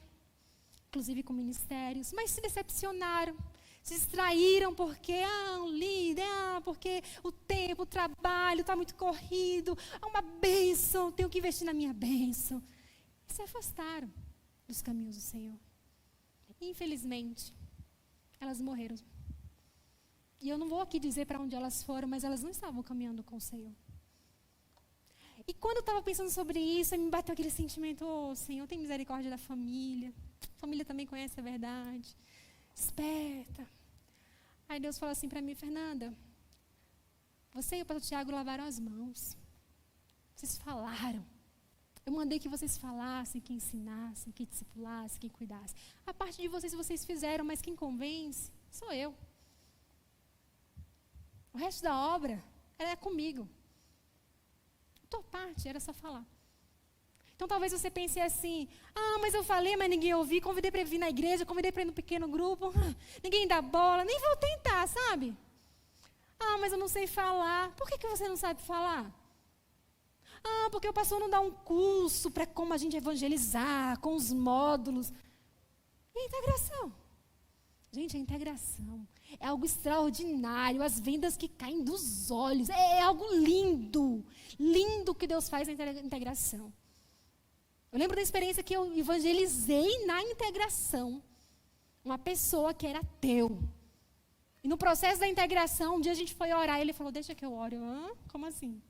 inclusive com ministérios, mas se decepcionaram, se distraíram porque, o líder, porque o tempo, o trabalho está muito corrido, há uma bênção, tenho que investir na minha bênção. E se afastaram dos caminhos do Senhor. Infelizmente, elas morreram. E eu não vou aqui dizer para onde elas foram, mas elas não estavam caminhando com o Senhor. E quando eu estava pensando sobre isso, me bateu aquele sentimento, Senhor, tem misericórdia da família. A família também conhece a verdade. Esperta. Aí Deus falou assim para mim, Fernanda, você e o pastor Tiago lavaram as mãos. Vocês falaram. Eu mandei que vocês falassem, que ensinassem, que discipulassem, que cuidassem. A parte de vocês fizeram, mas quem convence sou eu. O resto da obra é comigo. A tua parte era só falar. Então talvez você pense assim, mas eu falei, mas ninguém ouviu, convidei para vir na igreja, convidei para ir no pequeno grupo, ninguém dá bola, nem vou tentar, sabe? Mas eu não sei falar. Por que você não sabe falar? Porque o pastor não dá um curso para como a gente evangelizar, com os módulos. E a integração? Gente, a integração é algo extraordinário, as vendas que caem dos olhos, é algo lindo, lindo que Deus faz na integração. Eu lembro da experiência que eu evangelizei na integração, uma pessoa que era ateu. E no processo da integração, um dia a gente foi orar, e ele falou, deixa que eu ore. Como assim?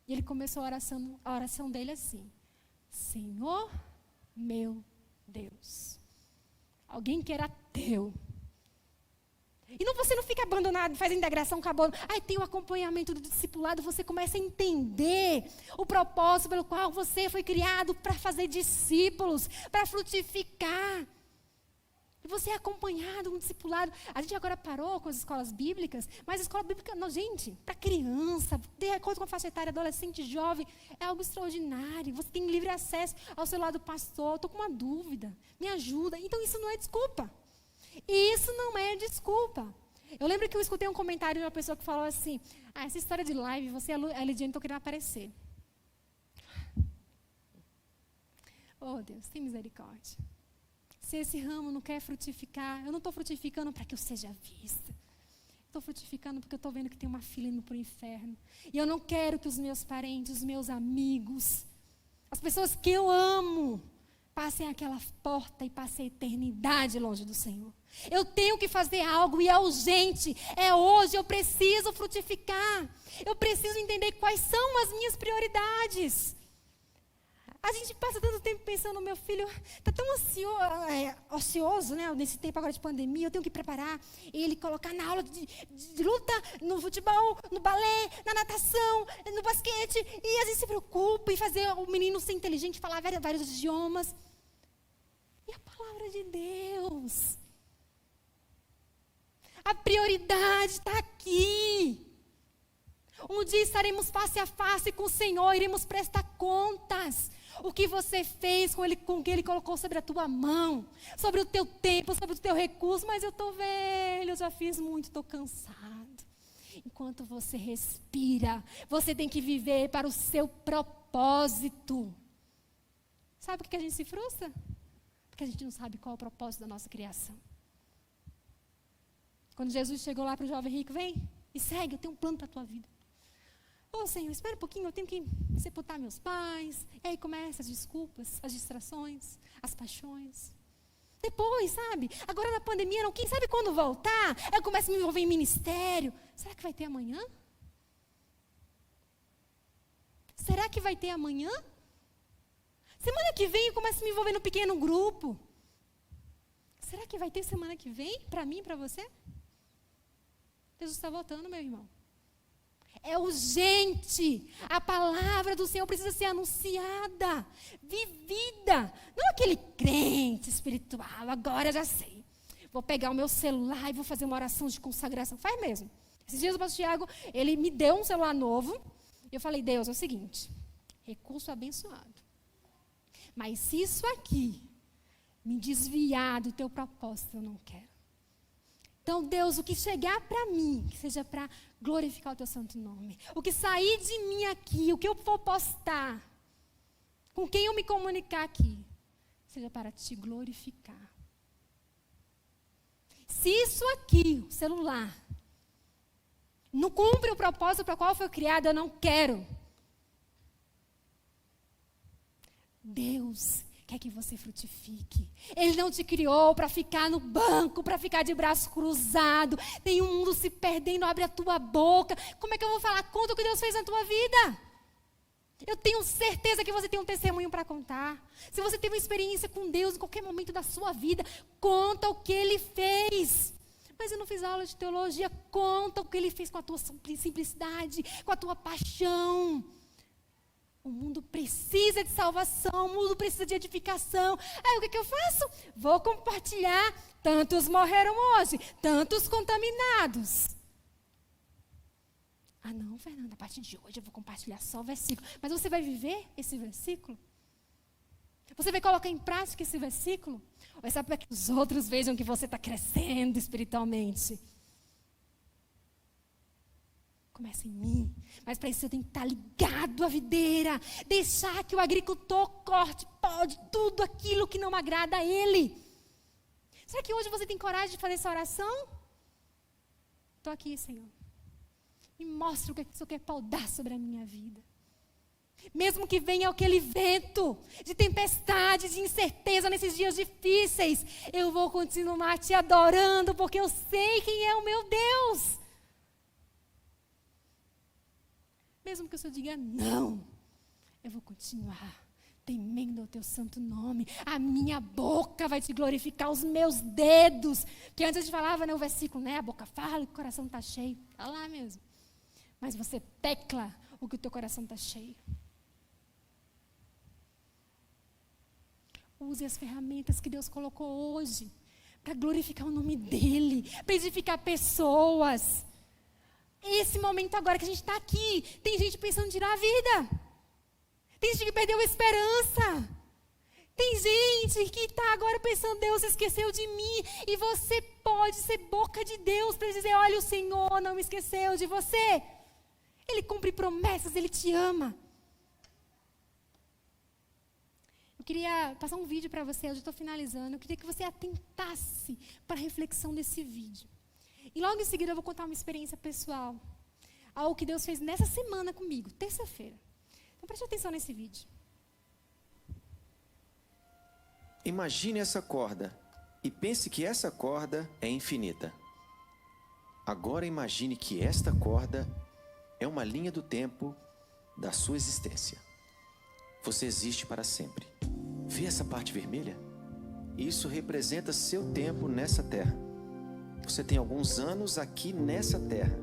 E ele começou a oração dele assim, Senhor, meu Deus. Alguém que era ateu. E você não fica abandonado, faz a integração, acabou. Tem o acompanhamento do discipulado, você começa a entender o propósito pelo qual você foi criado para fazer discípulos, para frutificar. E você é acompanhado no discipulado. A gente agora parou com as escolas bíblicas, mas a escola bíblica, não, gente, para criança, de acordo com a faixa etária, adolescente, jovem, é algo extraordinário. Você tem livre acesso ao celular do pastor, estou com uma dúvida, me ajuda. Então isso não é desculpa. Isso não é desculpa. Eu lembro que eu escutei um comentário de uma pessoa que falou assim, essa história de live, você e a Lidiane estão querendo aparecer. Oh Deus, tem misericórdia. Se esse ramo não quer frutificar, eu não estou frutificando para que eu seja vista. Estou frutificando porque eu estou vendo que tem uma fila indo para o inferno. E eu não quero que os meus parentes, os meus amigos, as pessoas que eu amo, passem aquela porta e passem a eternidade longe do Senhor. Eu tenho que fazer algo e é urgente. É hoje, eu preciso frutificar. Eu preciso entender quais são as minhas prioridades. A gente passa tanto tempo pensando, meu filho está tão ocioso, né? Nesse tempo agora de pandemia, eu tenho que preparar ele, colocar na aula de luta, no futebol, no balé, na natação, no basquete. E às vezes se preocupa em fazer o menino ser inteligente, falar vários idiomas. E a palavra de Deus? A prioridade está aqui. Um dia estaremos face a face com o Senhor, iremos prestar contas. O que você fez com o que Ele colocou sobre a tua mão, sobre o teu tempo, sobre o teu recurso. Mas eu estou velho, eu já fiz muito, estou cansado. Enquanto você respira, você tem que viver para o seu propósito. Sabe por que a gente se frustra? Porque a gente não sabe qual é o propósito da nossa criação. Quando Jesus chegou lá para o jovem rico, vem e segue, eu tenho um plano para a tua vida. Ô Senhor, espera um pouquinho, eu tenho que sepultar meus pais. E aí começam as desculpas, as distrações, as paixões. Depois, sabe? Agora na pandemia, não, quem sabe quando voltar, eu começo a me envolver em ministério. Será que vai ter amanhã? Será que vai ter amanhã? Semana que vem eu começo a me envolver no pequeno grupo. Será que vai ter semana que vem para mim e para você? Jesus está voltando, meu irmão. É urgente. A palavra do Senhor precisa ser anunciada, vivida. Não aquele crente espiritual, agora já sei. Vou pegar o meu celular e vou fazer uma oração de consagração. Faz mesmo. Esses dias o pastor Tiago, ele me deu um celular novo. E eu falei, Deus, é o seguinte, recurso abençoado. Mas se isso aqui me desviar do teu propósito, eu não quero. Então, Deus, o que chegar para mim, que seja para glorificar o teu santo nome. O que sair de mim aqui, o que eu for postar, com quem eu me comunicar aqui, seja para te glorificar. Se isso aqui, o celular, não cumpre o propósito para o qual foi criado, eu não quero. Deus quer que você frutifique. Ele não te criou para ficar no banco, para ficar de braço cruzado. Tem um mundo se perdendo, abre a tua boca. Como é que eu vou falar conta o que Deus fez na tua vida? Eu tenho certeza que você tem um testemunho para contar. Se você teve uma experiência com Deus em qualquer momento da sua vida, conta o que Ele fez. Mas eu não fiz aula de teologia, conta o que Ele fez com a tua simplicidade, com a tua paixão. O mundo precisa de salvação, o mundo precisa de edificação. Aí o que eu faço? Vou compartilhar. Tantos morreram hoje, tantos contaminados. Ah não, Fernanda, a partir de hoje eu vou compartilhar só o versículo. Mas você vai viver esse versículo? Você vai colocar em prática esse versículo? Ou é só para que os outros vejam que você está crescendo espiritualmente? Começa em mim. Mas para isso eu tenho que estar ligado à videira. Deixar que o agricultor corte, pode, tudo aquilo que não agrada a ele. Será que hoje você tem coragem de fazer essa oração? Estou aqui, Senhor. Me mostra o que o Senhor quer podar sobre a minha vida. Mesmo que venha aquele vento de tempestade, de incerteza nesses dias difíceis, eu vou continuar te adorando, porque eu sei quem é o meu Deus. Mesmo que o Senhor diga não, eu vou continuar temendo o teu santo nome. A minha boca vai te glorificar, os meus dedos. Porque antes a gente falava, né, o versículo, né, a boca fala e o coração está cheio. Está lá mesmo. Mas você tecla o que o teu coração está cheio. Use as ferramentas que Deus colocou hoje para glorificar o nome dEle, para edificar pessoas. Esse momento agora que a gente está aqui, tem gente pensando em tirar a vida. Tem gente que perdeu a esperança. Tem gente que está agora pensando, Deus esqueceu de mim. E você pode ser boca de Deus para dizer, olha, o Senhor não me esqueceu de você. Ele cumpre promessas, Ele te ama. Eu queria passar um vídeo para você, eu já estou finalizando. Eu queria que você atentasse para a reflexão desse vídeo. E logo em seguida eu vou contar uma experiência pessoal. Algo que Deus fez nessa semana comigo, terça-feira. Então preste atenção nesse vídeo. Imagine essa corda e pense que essa corda é infinita. Agora imagine que esta corda é uma linha do tempo da sua existência. você existe para sempre. Vê essa parte vermelha? Isso representa seu tempo nessa terra. Você tem alguns anos aqui nessa terra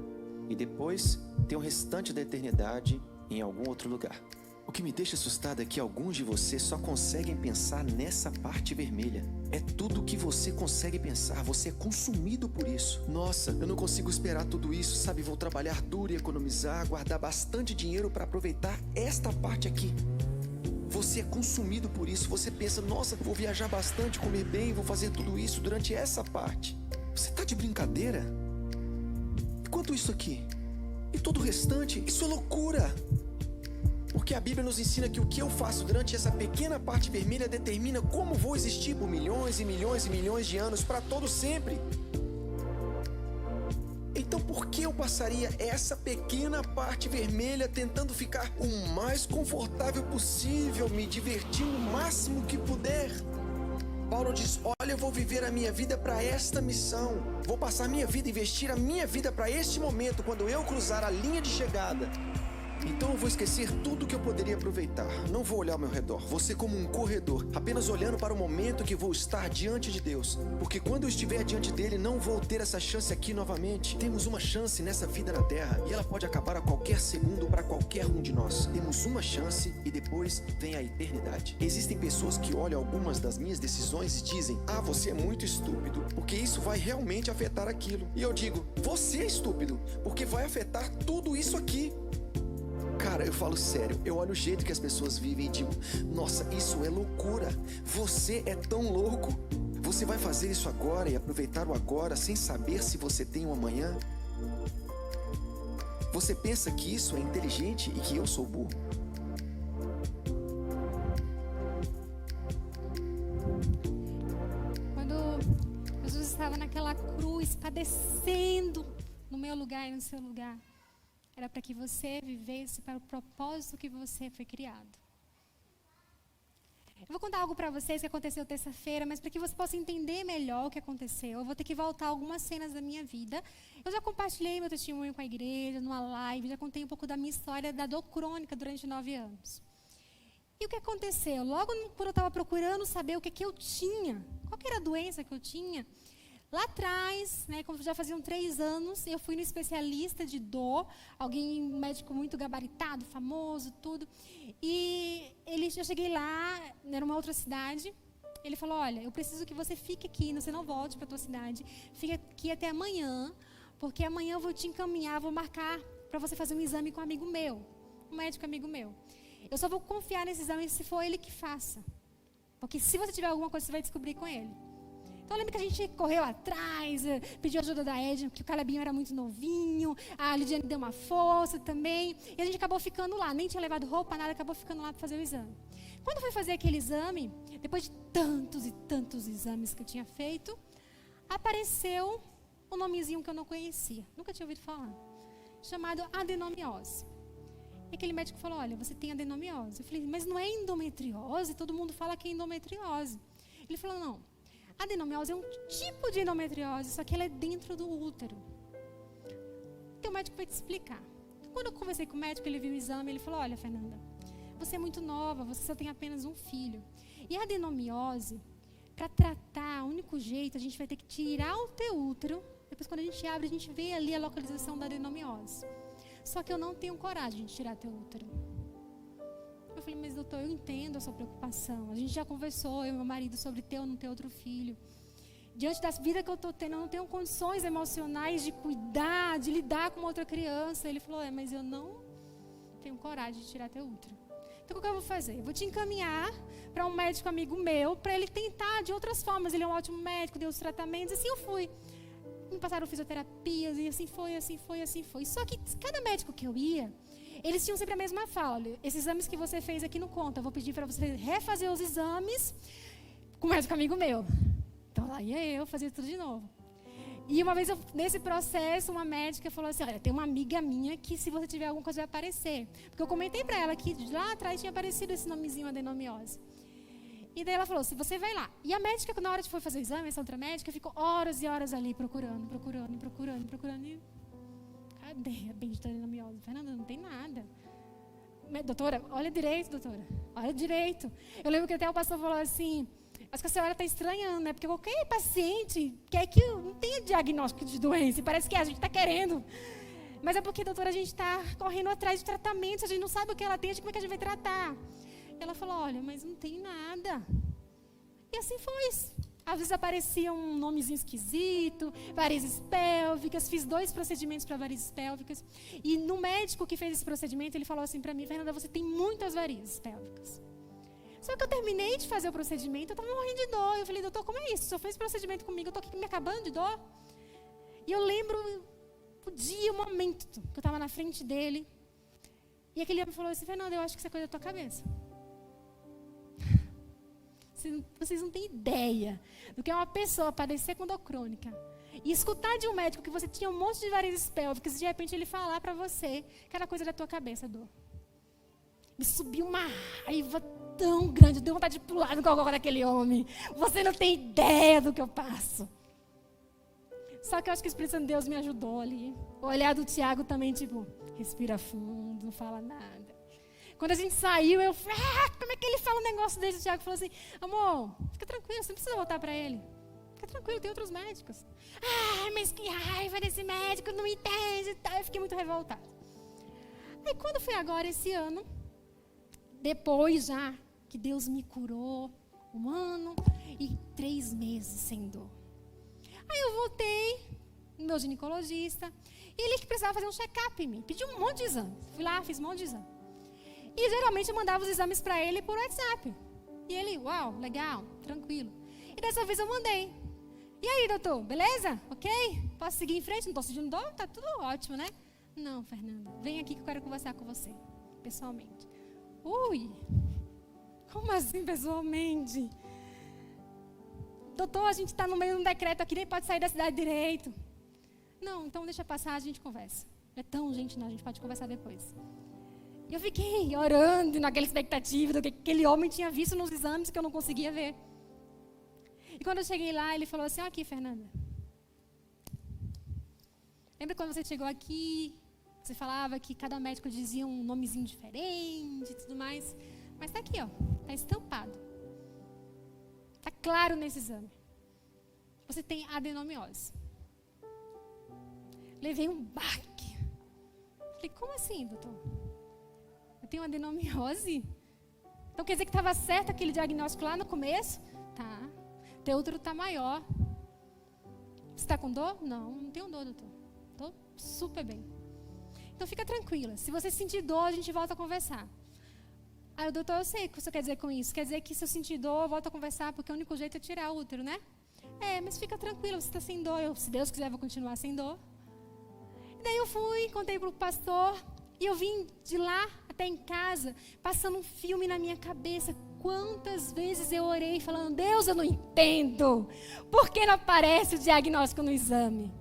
e depois tem o restante da eternidade em algum outro lugar. O que me deixa assustado é que alguns de vocês só conseguem pensar nessa parte vermelha. É tudo o que você consegue pensar, você é consumido por isso. Nossa, eu não consigo esperar tudo isso, sabe? Vou trabalhar duro e economizar, guardar bastante dinheiro para aproveitar esta parte aqui. Você é consumido por isso, você pensa, nossa, vou viajar bastante, comer bem, vou fazer tudo isso durante essa parte. Você tá de brincadeira? E quanto isso aqui? E todo o restante? Isso é loucura! Porque a Bíblia nos ensina que o que eu faço durante essa pequena parte vermelha determina como vou existir por milhões e milhões e milhões de anos para todo sempre. Então por que eu passaria essa pequena parte vermelha tentando ficar o mais confortável possível, me divertindo o máximo que puder? Paulo diz, olha, eu vou viver a minha vida para esta missão. Vou passar a minha vida, investir a minha vida para este momento, quando eu cruzar a linha de chegada. Então eu vou esquecer tudo que eu poderia aproveitar. Não vou olhar ao meu redor. Vou ser como um corredor, apenas olhando para o momento que vou estar diante de Deus. Porque quando eu estiver diante dele, não vou ter essa chance aqui novamente. Temos uma chance nessa vida na Terra e ela pode acabar a qualquer segundo para qualquer um de nós. Temos uma chance e depois vem a eternidade. Existem pessoas que olham algumas das minhas decisões e dizem, você é muito estúpido, porque isso vai realmente afetar aquilo. E eu digo, você é estúpido, porque vai afetar tudo isso aqui. Cara, eu falo sério, eu olho o jeito que as pessoas vivem e digo, nossa, isso é loucura, você é tão louco. Você vai fazer isso agora e aproveitar o agora sem saber se você tem um amanhã? Você pensa que isso é inteligente e que eu sou burro? Quando Jesus estava naquela cruz, padecendo no meu lugar e no seu lugar, era para que você vivesse para o propósito que você foi criado. Eu vou contar algo para vocês que aconteceu terça-feira, mas para que você possa entender melhor o que aconteceu, eu vou ter que voltar algumas cenas da minha vida. Eu já compartilhei meu testemunho com a igreja, numa live, já contei um pouco da minha história da dor crônica durante 9 anos. E o que aconteceu? Logo quando eu estava procurando saber o que eu tinha, qual que era a doença que eu tinha, lá atrás, como já faziam 3 anos, eu fui no especialista de dor, um médico muito gabaritado, famoso, tudo. E eu cheguei lá, era uma outra cidade, ele falou, olha, eu preciso que você fique aqui, você não volte para a tua cidade, fique aqui até amanhã, porque amanhã eu vou te encaminhar, vou marcar para você fazer um exame com um amigo meu, um médico amigo meu. Eu só vou confiar nesse exame se for ele que faça, porque se você tiver alguma coisa, você vai descobrir com ele. Então, lembra que a gente correu atrás, pediu ajuda da Edna, porque o Calebinho era muito novinho, a Lidiane deu uma força também, e a gente acabou ficando lá, nem tinha levado roupa, nada, acabou ficando lá para fazer o exame. Quando eu fui fazer aquele exame, depois de tantos e tantos exames que eu tinha feito, apareceu um nomezinho que eu não conhecia, nunca tinha ouvido falar, chamado adenomiose. E aquele médico falou, olha, você tem adenomiose. Eu falei, mas não é endometriose? Todo mundo fala que é endometriose. Ele falou, não. A adenomiose é um tipo de endometriose, só que ela é dentro do útero. Então o médico vai te explicar. Quando eu conversei com o médico, ele viu o exame, ele falou, olha, Fernanda, você é muito nova, você só tem apenas um filho. E a adenomiose, para tratar, o único jeito, a gente vai ter que tirar o teu útero. Depois quando a gente abre, a gente vê ali a localização da adenomiose. Só que eu não tenho coragem de tirar teu útero. Eu falei, mas doutor, eu entendo a sua preocupação. A gente já conversou, eu e meu marido, sobre ter ou não ter outro filho. Diante da vida que eu estou tendo, eu não tenho condições emocionais de cuidar, de lidar com outra criança. Ele falou, mas eu não tenho coragem de tirar teu útero. Então o que eu vou fazer? Eu vou te encaminhar para um médico amigo meu, para ele tentar de outras formas. Ele é um ótimo médico, deu os tratamentos, assim eu fui. Me passaram fisioterapias, e assim foi, assim foi, assim foi. Só que cada médico que eu ia, eles tinham sempre a mesma fala, olha, esses exames que você fez aqui não conta, eu vou pedir para você refazer os exames com um médico amigo meu. Então lá ia eu fazer tudo de novo. E uma vez, nesse processo, uma médica falou assim, olha, tem uma amiga minha que se você tiver alguma coisa vai aparecer. Porque eu comentei para ela que lá atrás tinha aparecido esse nomezinho adenomiose. E daí ela falou, se você vai lá. E a médica, na hora de fazer o exame, essa outra médica, ficou horas e horas ali procurando. E cadê a bendita adenomiose? Fernanda, não tem nada. doutora, olha direito, doutora. Olha direito. Eu lembro que até o pastor falou assim, acho que a senhora está estranhando, né? Porque qualquer paciente quer que não tenha diagnóstico de doença. E parece que a gente está querendo. Mas é porque, doutora, a gente está correndo atrás de tratamentos. A gente não sabe o que ela tem, como é que a gente vai tratar. Ela falou, olha, mas não tem nada. E assim foi. Às vezes aparecia um nomezinho esquisito, varizes pélvicas. Fiz 2 procedimentos para varizes pélvicas. E no médico que fez esse procedimento, ele falou assim para mim, Fernanda, você tem muitas varizes pélvicas. Só que eu terminei de fazer o procedimento, eu estava morrendo de dor. Eu falei, doutor, como é isso? O senhor fez procedimento comigo, eu estou aqui me acabando de dor. E eu lembro o dia, o momento que eu estava na frente dele. E aquele homem falou assim, Fernanda, eu acho que isso é coisa da tua cabeça. Vocês não têm ideia do que é uma pessoa padecer com dor crônica e escutar de um médico que você tinha um monte de varizes pélvicas e de repente ele falar para você que era coisa da tua cabeça, dor. Me subiu uma raiva tão grande, deu vontade de pular no cocô daquele homem. Você não tem ideia do que eu passo. Só que eu acho que o Espírito Santo de Deus me ajudou ali. O olhar do Tiago também, tipo, respira fundo, não fala nada. Quando a gente saiu, eu falei, como é que ele fala um negócio desse? O Tiago falou assim, amor, fica tranquilo, você não precisa voltar para ele. Fica tranquilo, tem outros médicos. Mas que raiva desse médico, não entende e tal. Eu fiquei muito revoltada. Aí quando foi agora, esse ano, depois já que Deus me curou, 1 ano e 3 meses sem dor. Aí eu voltei no meu ginecologista, e ele que precisava fazer um check-up em mim. Pediu um monte de exame. Fui lá, fiz um monte de exame. E geralmente eu mandava os exames para ele por WhatsApp. E ele, uau, legal, tranquilo. E dessa vez eu mandei. E aí, doutor, beleza? Ok? Posso seguir em frente? Não estou sentindo dor? Tá tudo ótimo, né? Não, Fernanda, vem aqui que eu quero conversar com você, pessoalmente. Ui, como assim pessoalmente? Doutor, a gente está no meio de um decreto aqui, nem pode sair da cidade direito. Não, então deixa passar, a gente conversa. Não é tão gente não, a gente pode conversar depois. E eu fiquei orando naquela expectativa do que aquele homem tinha visto nos exames que eu não conseguia ver. E quando eu cheguei lá, ele falou assim, aqui, Fernanda. Lembra quando você chegou aqui, você falava que cada médico dizia um nomezinho diferente e tudo mais? Mas está aqui, ó, está estampado. Está claro nesse exame. Você tem adenomiose. Levei um baque. Falei, como assim, doutor? Eu tenho adenomiose? Então quer dizer que estava certo aquele diagnóstico lá no começo? Tá. Teu útero está maior. Você está com dor? Não, não tenho dor, doutor. Estou super bem. Então fica tranquila. Se você sentir dor, a gente volta a conversar. Aí o doutor, eu sei o que você quer dizer com isso. Quer dizer que se eu sentir dor, eu volto a conversar, porque o único jeito é tirar o útero, né? Mas fica tranquila, você está sem dor. Se Deus quiser, eu vou continuar sem dor. E daí eu fui, contei para o pastor, e eu vim de lá até em casa, passando um filme na minha cabeça. Quantas vezes eu orei falando, Deus, eu não entendo. Por que não aparece o diagnóstico no exame?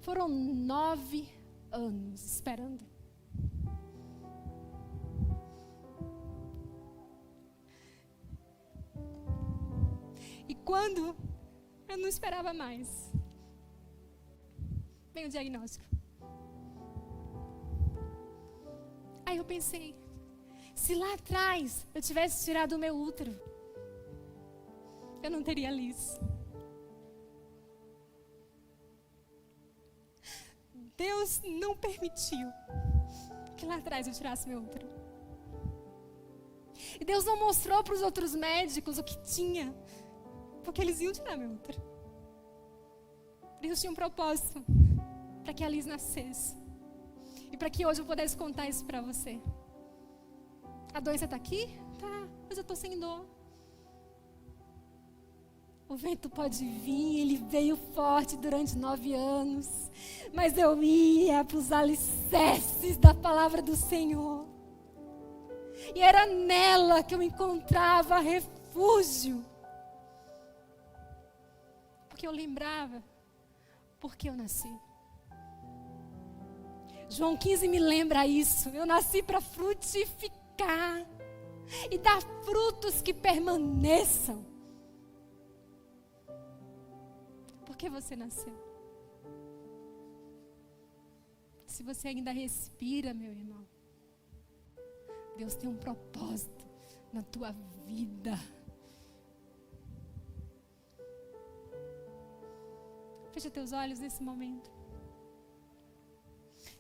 Foram 9 anos esperando. E quando eu não esperava mais, veio o diagnóstico. Aí eu pensei, se lá atrás eu tivesse tirado o meu útero, eu não teria Liz. Deus não permitiu que lá atrás eu tirasse meu útero. E Deus não mostrou para os outros médicos o que tinha, porque eles iam tirar meu útero. Deus tinha um propósito para que a Liz nascesse. E para que hoje eu pudesse contar isso para você. A doença está aqui? Tá, mas eu estou sem dor. O vento pode vir, ele veio forte durante 9 anos. Mas eu ia para os alicerces da palavra do Senhor. E era nela que eu encontrava refúgio. Porque eu lembrava porque eu nasci. João 15 me lembra isso. Eu nasci para frutificar e dar frutos que permaneçam. Por que você nasceu? Se você ainda respira, meu irmão, Deus tem um propósito na tua vida. Fecha teus olhos nesse momento.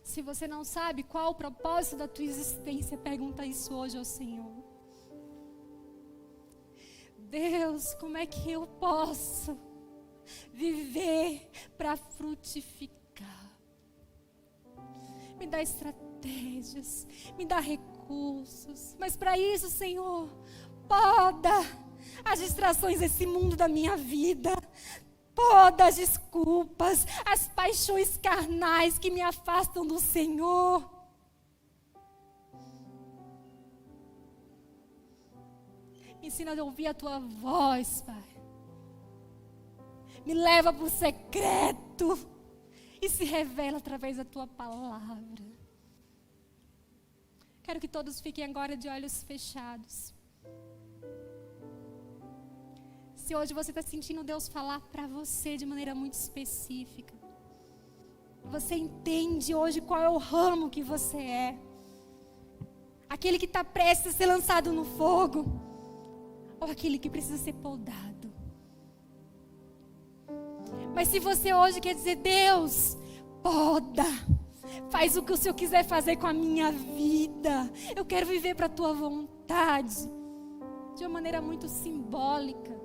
Se você não sabe qual o propósito da tua existência, pergunta isso hoje ao Senhor. Deus, como é que eu posso viver para frutificar? Me dá estratégias, me dá recursos. Mas para isso, Senhor, poda as distrações desse mundo da minha vida. Poda as desculpas, as paixões carnais que me afastam do Senhor. Me ensina a ouvir a tua voz, Pai. Me leva para o secreto e se revela através da tua palavra. Quero que todos fiquem agora de olhos fechados. Se hoje você está sentindo Deus falar para você de maneira muito específica, você entende hoje qual é o ramo que você é, aquele que está prestes a ser lançado no fogo, ou aquele que precisa ser podado. Mas se você hoje quer dizer, Deus, poda, faz o que o Senhor quiser fazer com a minha vida, eu quero viver para a tua vontade, de uma maneira muito simbólica.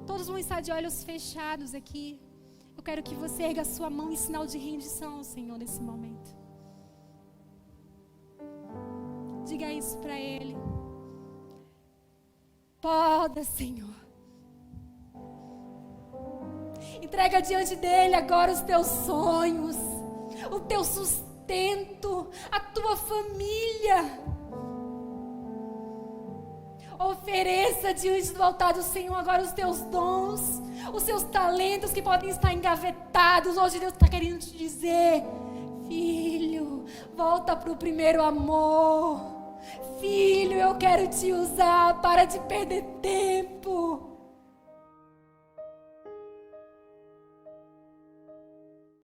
Todos vão estar de olhos fechados aqui. Eu quero que você erga a sua mão em sinal de rendição ao Senhor nesse momento. Diga isso para Ele. Poda, Senhor. Entrega diante dEle agora os teus sonhos, o teu sustento, a tua família. Ofereça diante do altar do Senhor agora os teus dons, os seus talentos que podem estar engavetados. Hoje Deus está querendo te dizer, filho, volta para o primeiro amor. Filho, eu quero te usar, para de perder tempo.